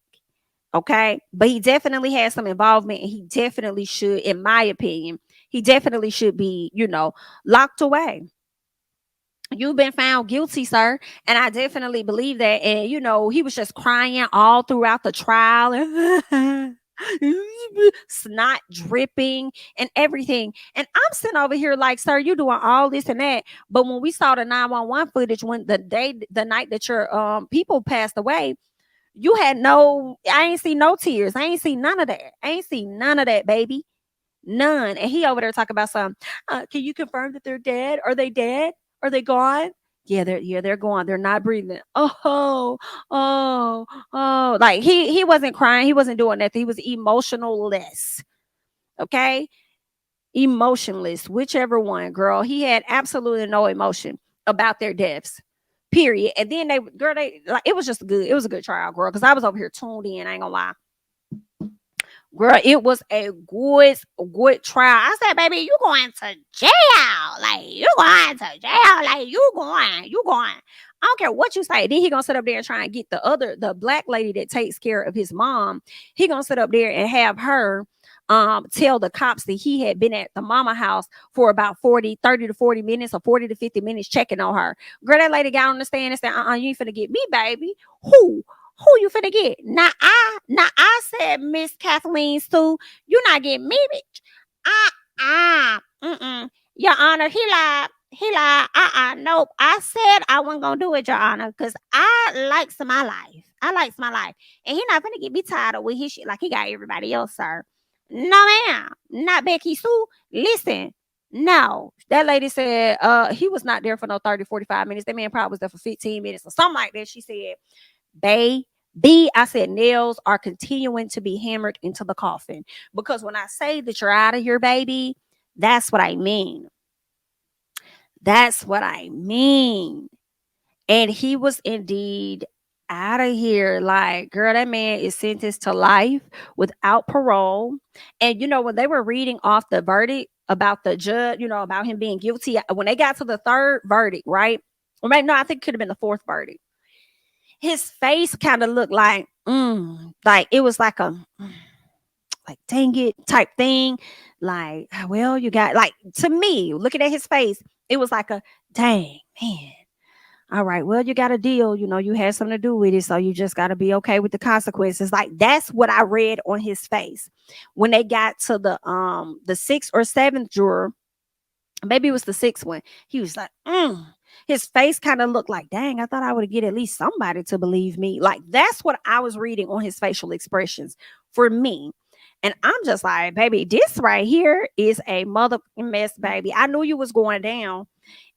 Okay. But he definitely has some involvement, and he definitely should, in my opinion, he definitely should be, locked away. You've been found guilty, sir. And I definitely believe that. And, he was just crying all throughout the trial, and snot dripping and everything. And I'm sitting over here like, sir, you doing all this and that. But when we saw the 911 footage, when the night that your people passed away, you had I ain't see no tears. I ain't see none of that. I ain't see none of that, baby. None. And he over there talking about some, can you confirm that they're dead? Are they dead? Are they gone? Yeah, they're gone. They're not breathing. Oh, oh, oh. Like he wasn't crying. He wasn't doing nothing. He was emotionless. Okay? Emotionless. Whichever one, girl. He had absolutely no emotion about their deaths. Period. And then they like, it was just good. It was a good trial, girl. Cause I was over here tuned in. I ain't gonna lie. Girl, it was a good trial. I said, baby, you going to jail. Like, you going to jail. Like, you going. I don't care what you say. Then he gonna sit up there and try and get the black lady that takes care of his mom. He gonna sit up there and have her tell the cops that he had been at the mama house for about 30 to 40 minutes or 40 to 50 minutes checking on her. Girl, that lady got on the stand and said, you ain't finna get me, baby. Who you finna get? I said, Miss Kathleen Sue, you not getting me, bitch. Your Honor, he lied. Nope. I said I wasn't gonna do it, Your Honor, because I likes my life. And he not finna get me tied up with his shit like he got everybody else, sir. No, ma'am. Not Becky Sue. Listen. No. That lady said he was not there for no 30, 45 minutes. That man probably was there for 15 minutes or something like that. She said, I said, nails are continuing to be hammered into the coffin. Because when I say that you're out of here, baby, that's what I mean. That's what I mean. And he was indeed out of here. Like, girl, that man is sentenced to life without parole. And, when they were reading off the verdict about the judge, about him being guilty, when they got to the third verdict, right? Or maybe, no, I think it could have been the fourth verdict. His face kind of looked like it was like a like dang it type thing. Like, well, you got, like, to me, looking at his face, it was like a dang man. All right, well, you got a deal, you had something to do with it, so you just got to be okay with the consequences. Like, that's what I read on his face when they got to the sixth or seventh juror. Maybe it was the sixth one. He was like, his face kind of looked like, dang, I thought I would get at least somebody to believe me. Like, that's what I was reading on his facial expressions for me. And I'm just like, baby, this right here is a motherfucking mess, baby. I knew you was going down.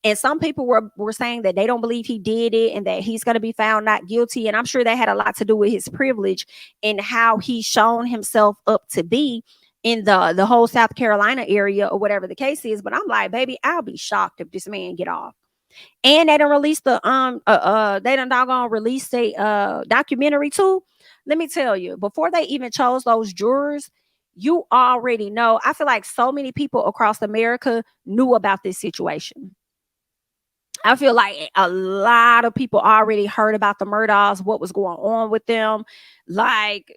And some people were saying that they don't believe he did it and that he's going to be found not guilty. And I'm sure that had a lot to do with his privilege and how he's shown himself up to be in the whole South Carolina area or whatever the case is. But I'm like, baby, I'll be shocked if this man get off. And they done release they done doggone release a documentary too. Let me tell you, before they even chose those jurors, you already know. I feel like so many people across America knew about this situation. I feel like a lot of people already heard about the Murdaughs, what was going on with them. Like,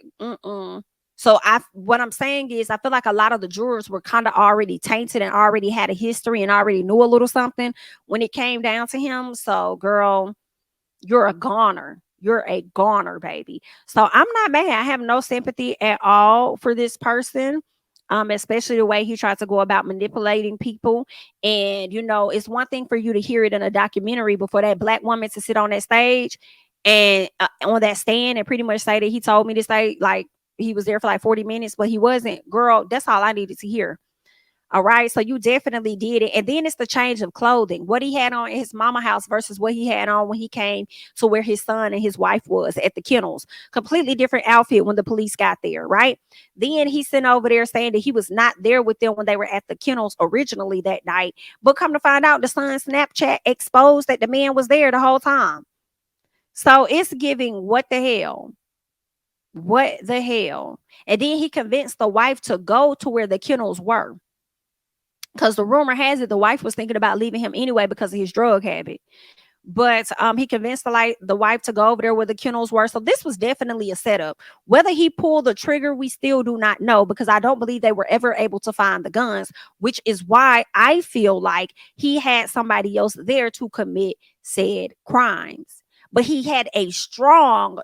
So what I'm saying is, I feel like a lot of the jurors were kind of already tainted and already had a history and already knew a little something when it came down to him. So, girl, you're a goner. You're a goner, baby. So I'm not mad. I have no sympathy at all for this person. Especially the way he tried to go about manipulating people. And, it's one thing for you to hear it in a documentary before that black woman to sit on that stage and on that stand and pretty much say that he told me to say, like, he was there for like 40 minutes, but he wasn't. Girl, that's all I needed to hear. All right. So you definitely did it. And then it's the change of clothing. What he had on in his mama house versus what he had on when he came to where his son and his wife was at the kennels. Completely different outfit when the police got there. Right. Then he sent over there saying that he was not there with them when they were at the kennels originally that night. But come to find out, the son's Snapchat exposed that the man was there the whole time. So it's giving what the hell? What the hell? And then he convinced the wife to go to where the kennels were. Because the rumor has it the wife was thinking about leaving him anyway because of his drug habit. But he convinced the wife to go over there where the kennels were. So this was definitely a setup. Whether he pulled the trigger, we still do not know, because I don't believe they were ever able to find the guns, which is why I feel like he had somebody else there to commit said crimes. But he had a strong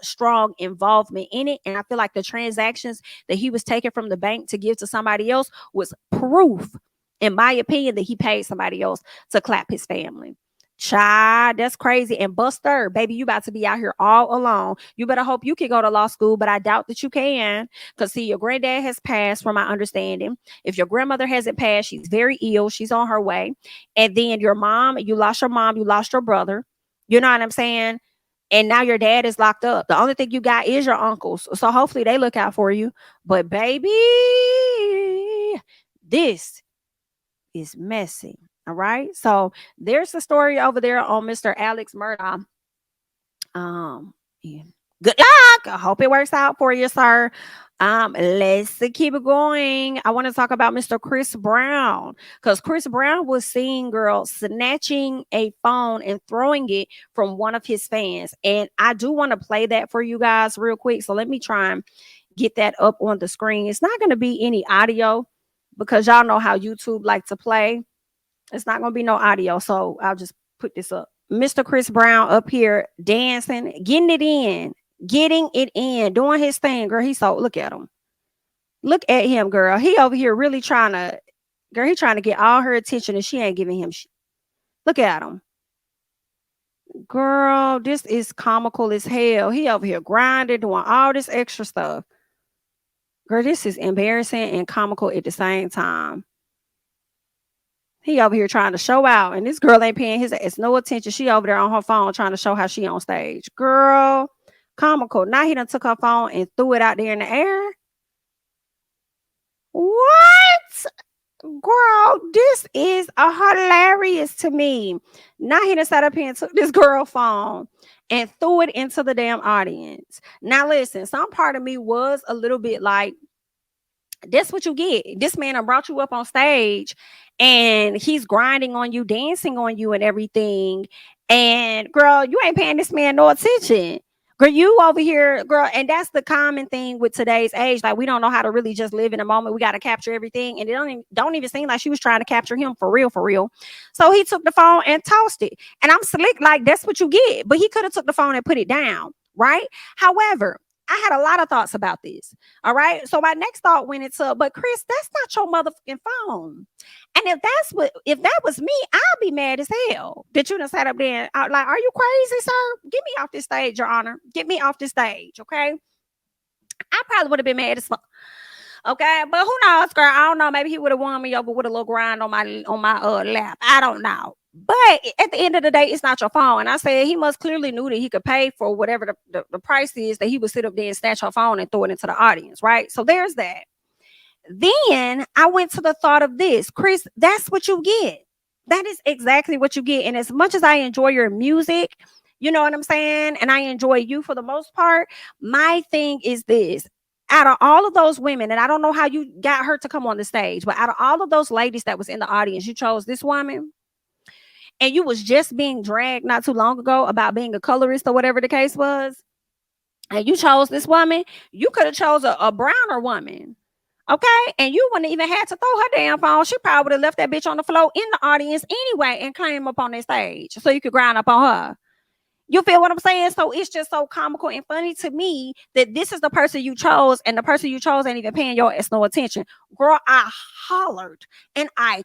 involvement in it. And I feel like the transactions that he was taking from the bank to give to somebody else was proof, in my opinion, that he paid somebody else to clap his family. Child, that's crazy. And Buster, baby, you about to be out here all alone. You better hope you can go to law school, but I doubt that you can. Because, see, your granddad has passed, from my understanding. If your grandmother hasn't passed, she's very ill. She's on her way. And then your mom, you lost your brother. You know what I'm saying? And now your dad is locked up. The only thing you got is your uncles. So hopefully they look out for you. But baby, this is messy. All right. So there's the story over there on Mr. Alex Murdaugh. Yeah. Good luck. I hope it works out for you, sir. Let's keep it going. I want to talk about Mr. Chris Brown, because Chris Brown was seen, girl, snatching a phone and throwing it from one of his fans. And I do want to play that for you guys real quick. So let me try and get that up on the screen. It's not going to be any audio, because y'all know how YouTube like to play. It's not going to be no audio. So I'll just put this up. Mr. Chris Brown up here dancing, getting it in, doing his thing, girl. Look at him. Look at him, girl. He over here really trying to get all her attention, and she ain't giving him shit. Look at him. Girl, this is comical as hell. He over here grinding, doing all this extra stuff. Girl, this is embarrassing and comical at the same time. He over here trying to show out, and this girl ain't paying his ass no attention. She over there on her phone trying to show how she on stage. Girl, comical. Now he done took her phone and threw it out there in the air. What? Girl, this is hilarious to me. Now he done sat up here and took this girl phone and threw it into the damn audience. Now listen, some part of me was a little bit like, that's what you get. This man done brought you up on stage, and he's grinding on you, dancing on you and everything. And girl, you ain't paying this man no attention. Girl, you over here, girl. And that's the common thing with today's age. Like, we don't know how to really just live in a moment. We got to capture everything. And it don't even seem like she was trying to capture him for real. So he took the phone and tossed it. And I'm slick, like, that's what you get. But he could have took the phone and put it down, right? However, I had a lot of thoughts about this. All right. So my next thought went into, but Chris, that's not your motherfucking phone. And if that was me, I'll be mad as hell that you done sat up there and, like, are you crazy, sir? Get me off this stage, Your Honor. Get me off this stage. Okay. I probably would have been mad as fuck. Okay, but who knows, girl? I don't know. Maybe he would have won me over with a little grind on my lap. I don't know. But at the end of the day, it's not your phone. And I said he must clearly knew that he could pay for whatever the price is, that he would sit up there and snatch her phone and throw it into the audience, right? So there's that. Then I went to the thought of this, Chris, that's what you get. That is exactly what you get. And as much as I enjoy your music, you know what I'm saying? And I enjoy you for the most part. My thing is this. Out of all of those women, and I don't know how you got her to come on the stage, but out of all of those ladies that was in the audience, you chose this woman. And you was just being dragged not too long ago about being a colorist or whatever the case was. And you chose this woman. You could have chose a browner woman. Okay. And you wouldn't even had to throw her damn phone. She probably would have left that bitch on the floor in the audience anyway and came up on that stage so you could grind up on her. You feel what I'm saying? So it's just so comical and funny to me that this is the person you chose, and the person you chose ain't even paying your ass no attention. Girl, I hollered and I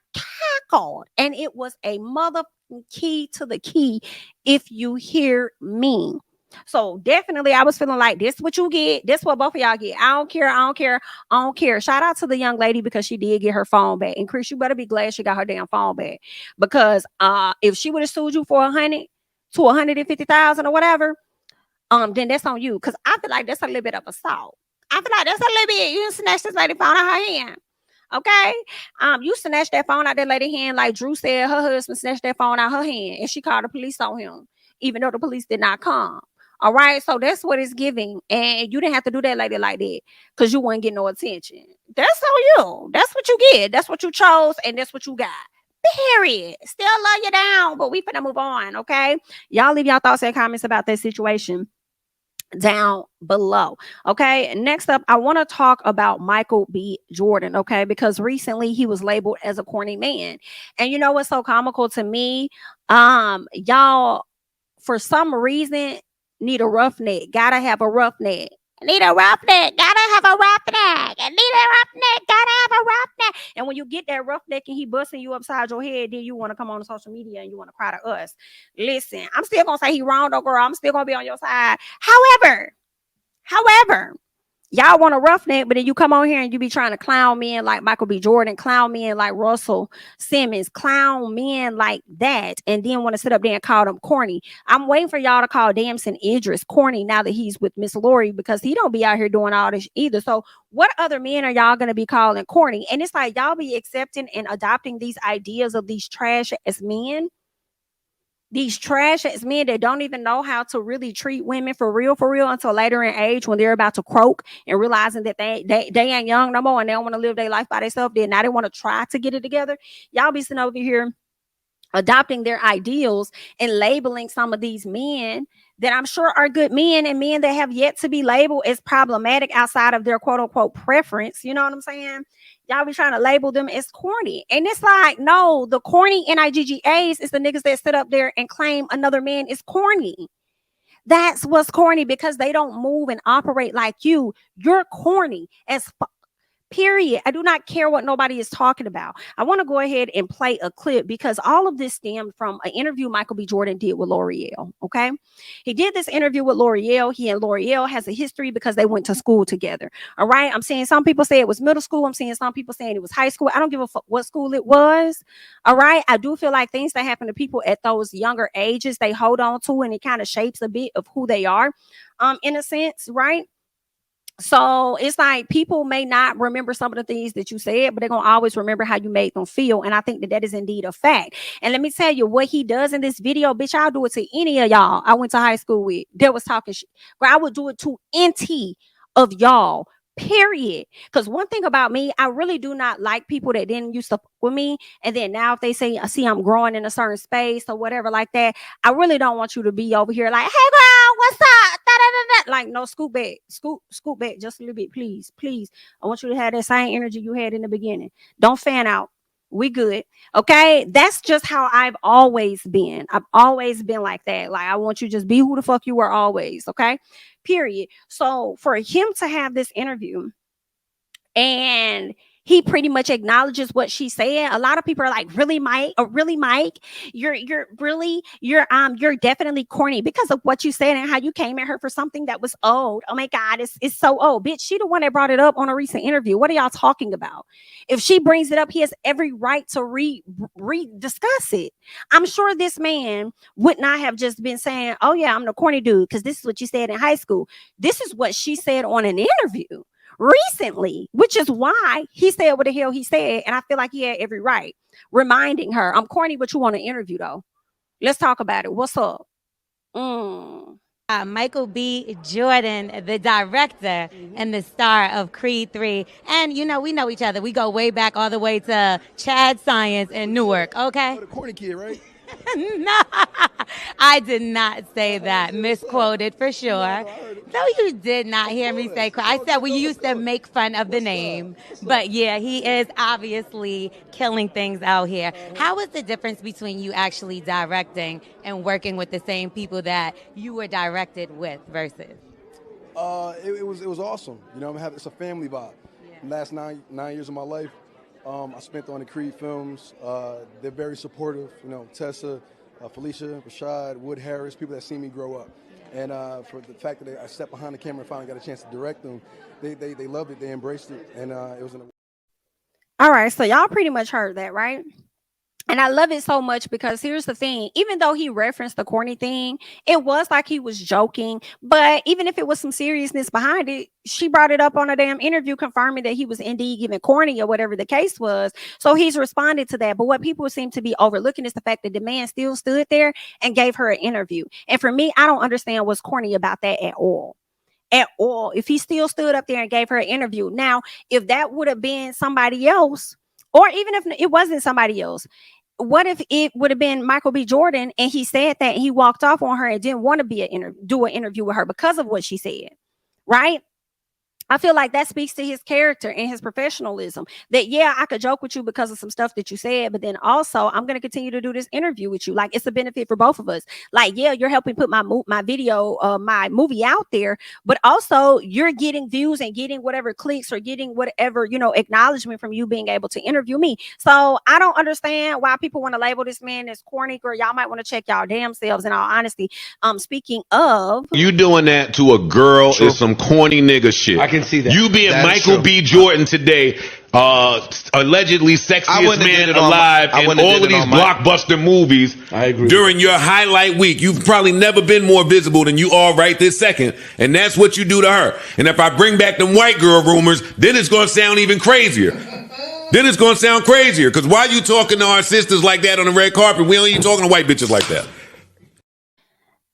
cackled, and it was a mother key to the key, if you hear me. So definitely I was feeling like this what you get. This what both of y'all get. I don't care. Shout out to the young lady, because she did get her phone back. And Chris, you better be glad she got her damn phone back, because if she would have sued you for 100 to 150,000 or whatever, then that's on you. Because I feel like that's a little bit of assault. I feel like that's a little bit. You snatched this lady phone out her hand. Okay. You snatched that phone out that lady hand, like Drew said her husband snatched that phone out her hand, and she called the police on him, even though the police did not come. All right. So that's what it's giving. And you didn't have to do that lady like that, because you wouldn't get no attention. That's on you. That's what you get. That's what you chose, and that's what you got. Period. Still love you down, but we finna move on, okay? Y'all leave y'all thoughts and comments about that situation down below. Okay. Next up, I want to talk about Michael B. Jordan. Okay. Because recently he was labeled as a corny man. And you know what's so comical to me? Y'all, for some reason, need a roughneck. Gotta have a roughneck. Need a roughneck. Gotta have a roughneck. And need a roughneck. Gotta have a roughneck. And when you get that roughneck and he busting you upside your head, then you want to come on social media and you want to cry to us. Listen, I'm still gonna say he wrong, though, girl. I'm still gonna be on your side. However, y'all want a roughneck, but then you come on here and you be trying to clown men like Michael B. Jordan, clown men like Russell Simmons, clown men like that, and then want to sit up there and call them corny. I'm waiting for y'all to call Damson Idris corny now that he's with Miss Lori, because he don't be out here doing all this either. So what other men are y'all going to be calling corny? And it's like y'all be accepting and adopting these ideas of these trash ass men. These trash ass men that don't even know how to really treat women for real until later in age, when they're about to croak and realizing that they ain't young no more and they don't want to live their life by themselves. Then now they want to try to get it together. Y'all be sitting over here adopting their ideals and labeling some of these men that I'm sure are good men and men that have yet to be labeled as problematic outside of their quote unquote preference. You know what I'm saying? Y'all be trying to label them as corny. And it's like, no, the corny NIGGAs is the niggas that sit up there and claim another man is corny. That's what's corny, because they don't move and operate like you. You're corny as fuck. Period. I do not care what nobody is talking about. I want to go ahead and play a clip, because all of this stemmed from an interview Michael B. Jordan did with L'Oreal. Okay. He did this interview with L'Oreal. He and L'Oreal has a history because they went to school together. All right. I'm seeing some people say it was middle school. I'm seeing some people saying it was high school. I don't give a fuck what school it was. All right. I do feel like things that happen to people at those younger ages, they hold on to, and it kind of shapes a bit of who they are, in a sense. Right. So it's like people may not remember some of the things that you said, but they're going to always remember how you made them feel. And I think that that is indeed a fact. And let me tell you what he does in this video, bitch, I'll do it to any of y'all I went to high school with that was talking shit. But I would do it to any of y'all, period. Because one thing about me, I really do not like people that didn't used to fuck with me. And then now if they say, I see I'm growing in a certain space or whatever like that, I really don't want you to be over here like, hey girl, what's up? Da, da, da, da. Like, no, scoot back just a little bit, please. I want you to have that same energy you had in the beginning. Don't fan out. We good. Okay. That's just how I've always been. I've always been like that. Like, I want you to just be who the fuck you were always. Okay. Period. So for him to have this interview and he pretty much acknowledges what she said. A lot of people are like, really, Mike? Or really, Mike? You're definitely corny because of what you said and how you came at her for something that was old. Oh my God, it's so old. Bitch, she the one that brought it up on a recent interview. What are y'all talking about? If she brings it up, he has every right to discuss it. I'm sure this man would not have just been saying, oh yeah, I'm the corny dude because this is what you said in high school. This is what she said on an interview recently, which is why he said what the hell he said. And I feel like he had every right, reminding her, I'm corny, but you want to interview though. Let's talk about it. What's up? Michael B. Jordan, the director and the star of Creed 3. And, you know, we know each other. We go way back all the way to Chad Science in Newark, okay? Oh, the corny kid, right? No, I did not say that. Misquoted for sure. No, you did not hear me say. I said we used to make fun of the name, but yeah, he is obviously killing things out here. How is the difference between you actually directing and working with the same people that you were directed with versus? It was awesome. You know, it's a family vibe. Yeah. Last nine years of my life, I spent on the Creed films. They're very supportive. You know, Tessa, Felicia, Rashad, Wood Harris, people that see me grow up. And for the fact that I stepped behind the camera and finally got a chance to direct them, they loved it. They embraced it. And it was All right, so y'all pretty much heard that, right? And I love it so much because here's the thing. Even though he referenced the corny thing, it was like he was joking. But even if it was some seriousness behind it, she brought it up on a damn interview confirming that he was indeed even corny or whatever the case was. So he's responded to that. But what people seem to be overlooking is the fact that the man still stood there and gave her an interview. And for me, I don't understand what's corny about that at all. At all. If he still stood up there and gave her an interview. Now, if that would have been somebody else, or even if it wasn't somebody else, what if it would have been Michael B. Jordan and he said that and he walked off on her and didn't want to do an interview with her because of what she said, right? I feel like that speaks to his character and his professionalism. That, yeah, I could joke with you because of some stuff that you said, but then also I'm going to continue to do this interview with you. Like, it's a benefit for both of us. Like, yeah, you're helping put my video, my movie out there, but also you're getting views and getting whatever clicks or getting whatever, acknowledgement from you being able to interview me. So I don't understand why people want to label this man as corny. Girl, y'all might want to check y'all damn selves, in all honesty. Speaking of, you doing that to a girl is some corny nigga shit. I can see that. You being Michael B. Jordan today, allegedly sexiest man alive in all of these blockbuster movies. I agree. During your highlight week, you've probably never been more visible than you are right this second, and that's what you do to her. And if I bring back them white girl rumors, then it's going to sound even crazier. Then it's going to sound crazier, because why you talking to our sisters like that on the red carpet? We only talking to white bitches like that.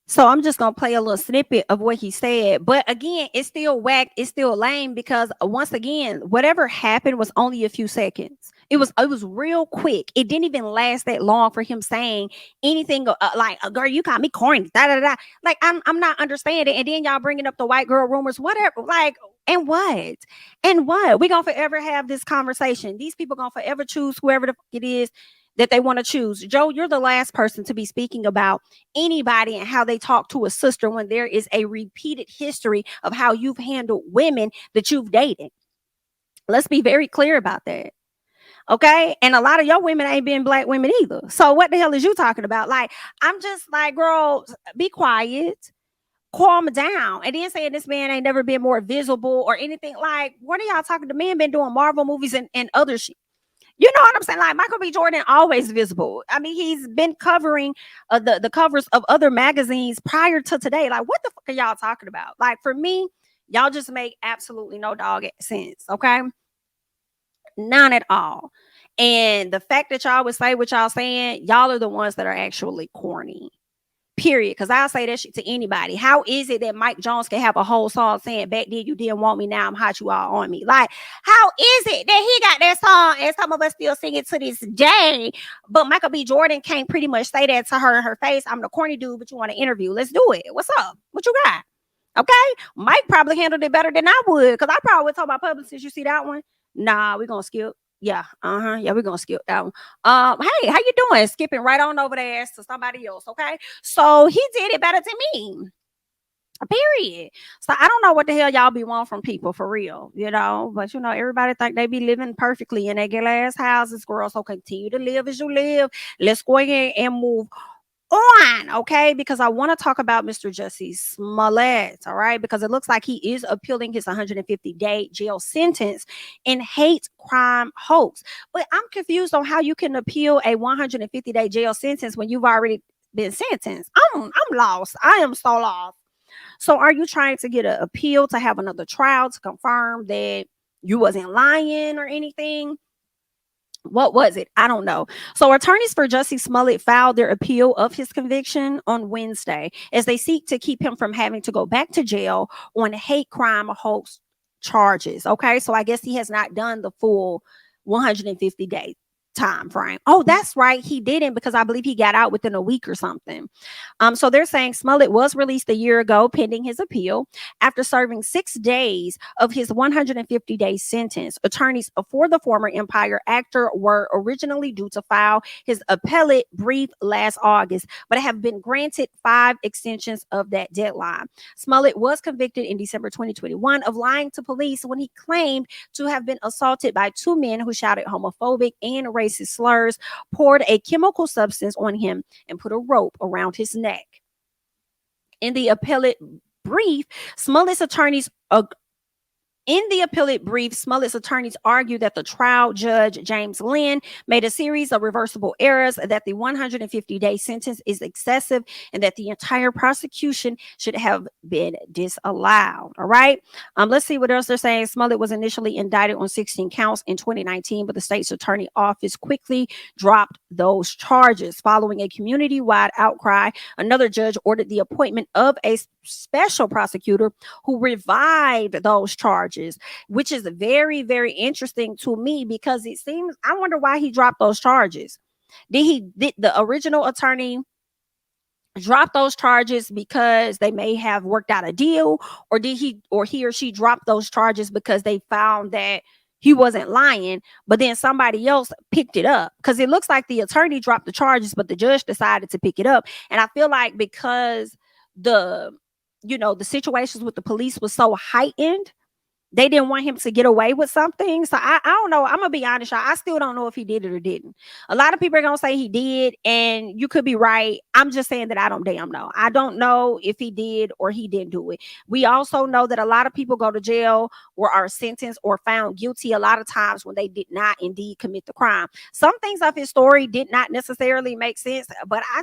So I'm just going to play a little snippet of what he said. But again, it's still whack. It's still lame because, once again, whatever happened was only a few seconds. It was real quick. It didn't even last that long for him saying anything like, girl, you call me corny. Da, da, da. Like, I'm not understanding. And then y'all bringing up the white girl rumors, whatever. Like, and what? And what? We're going to forever have this conversation. These people going to forever choose whoever the fuck it is that they want to choose. Joe, you're the last person to be speaking about anybody and how they talk to a sister when there is a repeated history of how you've handled women that you've dated. Let's be very clear about that. Okay. And a lot of your women ain't been black women either. So what the hell is you talking about? Like, I'm just like, girl, be quiet, calm down. And then saying this man ain't never been more visible or anything. Like, what are y'all talking? The man been doing Marvel movies and other shit. You know what I'm saying? Like, Michael B. Jordan, always visible. I mean, he's been covering the covers of other magazines prior to today. Like, what the fuck are y'all talking about? Like, for me, y'all just make absolutely no dog sense. Okay. None at all. And the fact that y'all would say what y'all saying, y'all are the ones that are actually corny. Period. Because I'll say that shit to anybody. How is it that Mike Jones can have a whole song saying, back then you didn't want me, now I'm hot, you all on me? Like, how is it that he got that song and some of us still sing it to this day, but Michael B. Jordan can't pretty much say that to her in her face? I'm the corny dude, but you want to interview. Let's do it. What's up? What you got? Okay. Mike probably handled it better than I would, because I probably would tell my publicist, you see that one? Nah, we're going to skip. Yeah, yeah, we're gonna skip that one. Hey, how you doing? Skipping right on over there to somebody else, okay? So he did it better than me. Period. So I don't know what the hell y'all be wanting from people for real, but everybody think they be living perfectly in their glass houses, girl. So continue to live as you live. Let's go ahead and move on, okay? Because I want to talk about Mr. Jussie Smollett, all right? Because it looks like he is appealing his 150-day jail sentence in hate crime hoax. But I'm confused on how you can appeal a 150-day jail sentence when you've already been sentenced. I'm lost. I am so lost. So are you trying to get an appeal to have another trial to confirm that you wasn't lying or anything? What was it? I don't know. So attorneys for Jussie Smollett filed their appeal of his conviction on Wednesday as they seek to keep him from having to go back to jail on hate crime hoax charges. Okay, so I guess he has not done the full 150-day time frame. Oh, that's right. He didn't, because I believe he got out within a week or something. So they're saying Smollett was released a year ago pending his appeal after serving 6 days of his 150-day sentence. Attorneys for the former Empire actor were originally due to file his appellate brief last August, but have been granted 5 extensions of that deadline. Smollett was convicted in December 2021 of lying to police when he claimed to have been assaulted by 2 men who shouted homophobic and racist slurs, poured a chemical substance on him, and put a rope around his neck. In the appellate brief, Smollett's attorneys argued that the trial judge, James Lynn, made a series of reversible errors, that the 150-day sentence is excessive, and that the entire prosecution should have been disallowed. All right. Let's see what else they're saying. Smollett was initially indicted on 16 counts in 2019, but the state's attorney office quickly dropped those charges. Following a community-wide outcry, another judge ordered the appointment of a special prosecutor who revived those charges, which is very, very interesting to me, because it seems, I wonder why he dropped those charges. Did the original attorney drop those charges because they may have worked out a deal, or did he or she drop those charges because they found that he wasn't lying, but then somebody else picked it up? Because it looks like the attorney dropped the charges, but the judge decided to pick it up. And I feel like because the the situations with the police was so heightened, they didn't want him to get away with something. So I don't know. I'm gonna be honest, y'all. I still don't know if he did it or didn't. A lot of people are gonna say he did, and you could be right. I'm just saying that I don't damn know. I don't know if he did or he didn't do it. We also know that a lot of people go to jail or are sentenced or found guilty a lot of times when they did not indeed commit the crime. Some things of his story did not necessarily make sense, but I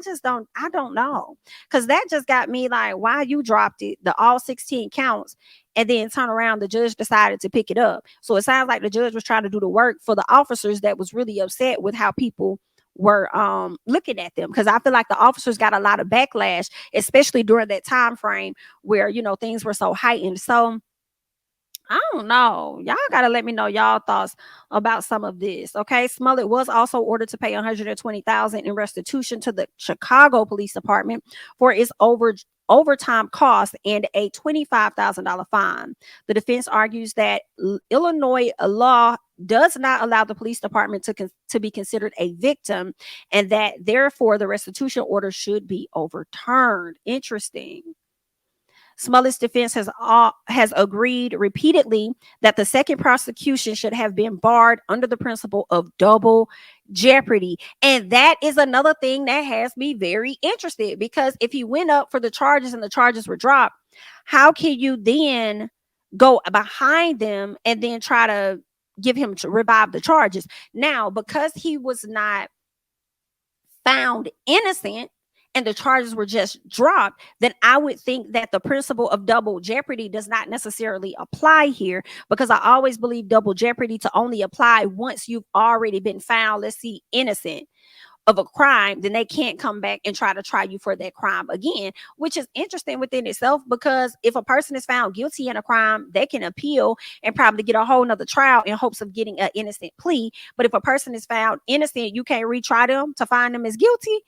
don't know. Because that just got me like, why you dropped it, the all 16 counts, and then turn around, the judge decided to pick it up. So it sounds like the judge was trying to do the work for the officers that was really upset with how people were looking at them. Because I feel like the officers got a lot of backlash, especially during that time frame where things were so heightened. So I don't know. Y'all gotta let me know y'all thoughts about some of this. Okay. Smollett was also ordered to pay $120,000 in restitution to the Chicago Police Department for its overtime costs and a $25,000 fine. The defense argues that Illinois law does not allow the police department to be considered a victim, and that therefore the restitution order should be overturned. Interesting. Smollett's defense has agreed repeatedly that the second prosecution should have been barred under the principle of double jeopardy. And that is another thing that has me very interested, because if he went up for the charges and the charges were dropped, how can you then go behind them and then try to give him to revive the charges? Now, because he was not found innocent and the charges were just dropped, then I would think that the principle of double jeopardy does not necessarily apply here, because I always believe double jeopardy to only apply once you've already been found, let's see, innocent of a crime. Then they can't come back and try to try you for that crime again, which is interesting within itself, because if a person is found guilty in a crime, they can appeal and probably get a whole nother trial in hopes of getting an innocent plea. But if a person is found innocent, you can't retry them to find them as guilty.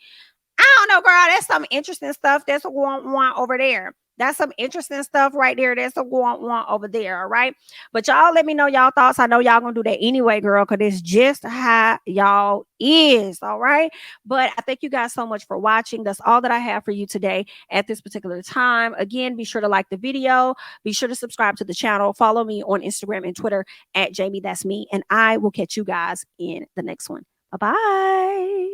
I don't know, girl. That's some interesting stuff. That's a one over there. That's some interesting stuff right there. That's a one over there. All right. But y'all let me know y'all thoughts. I know y'all gonna do that anyway, girl, because it's just how y'all is. All right. But I thank you guys so much for watching. That's all that I have for you today at this particular time. Again, be sure to like the video. Be sure to subscribe to the channel. Follow me on Instagram and Twitter at JamiThatsMe. And I will catch you guys in the next one. Bye-bye.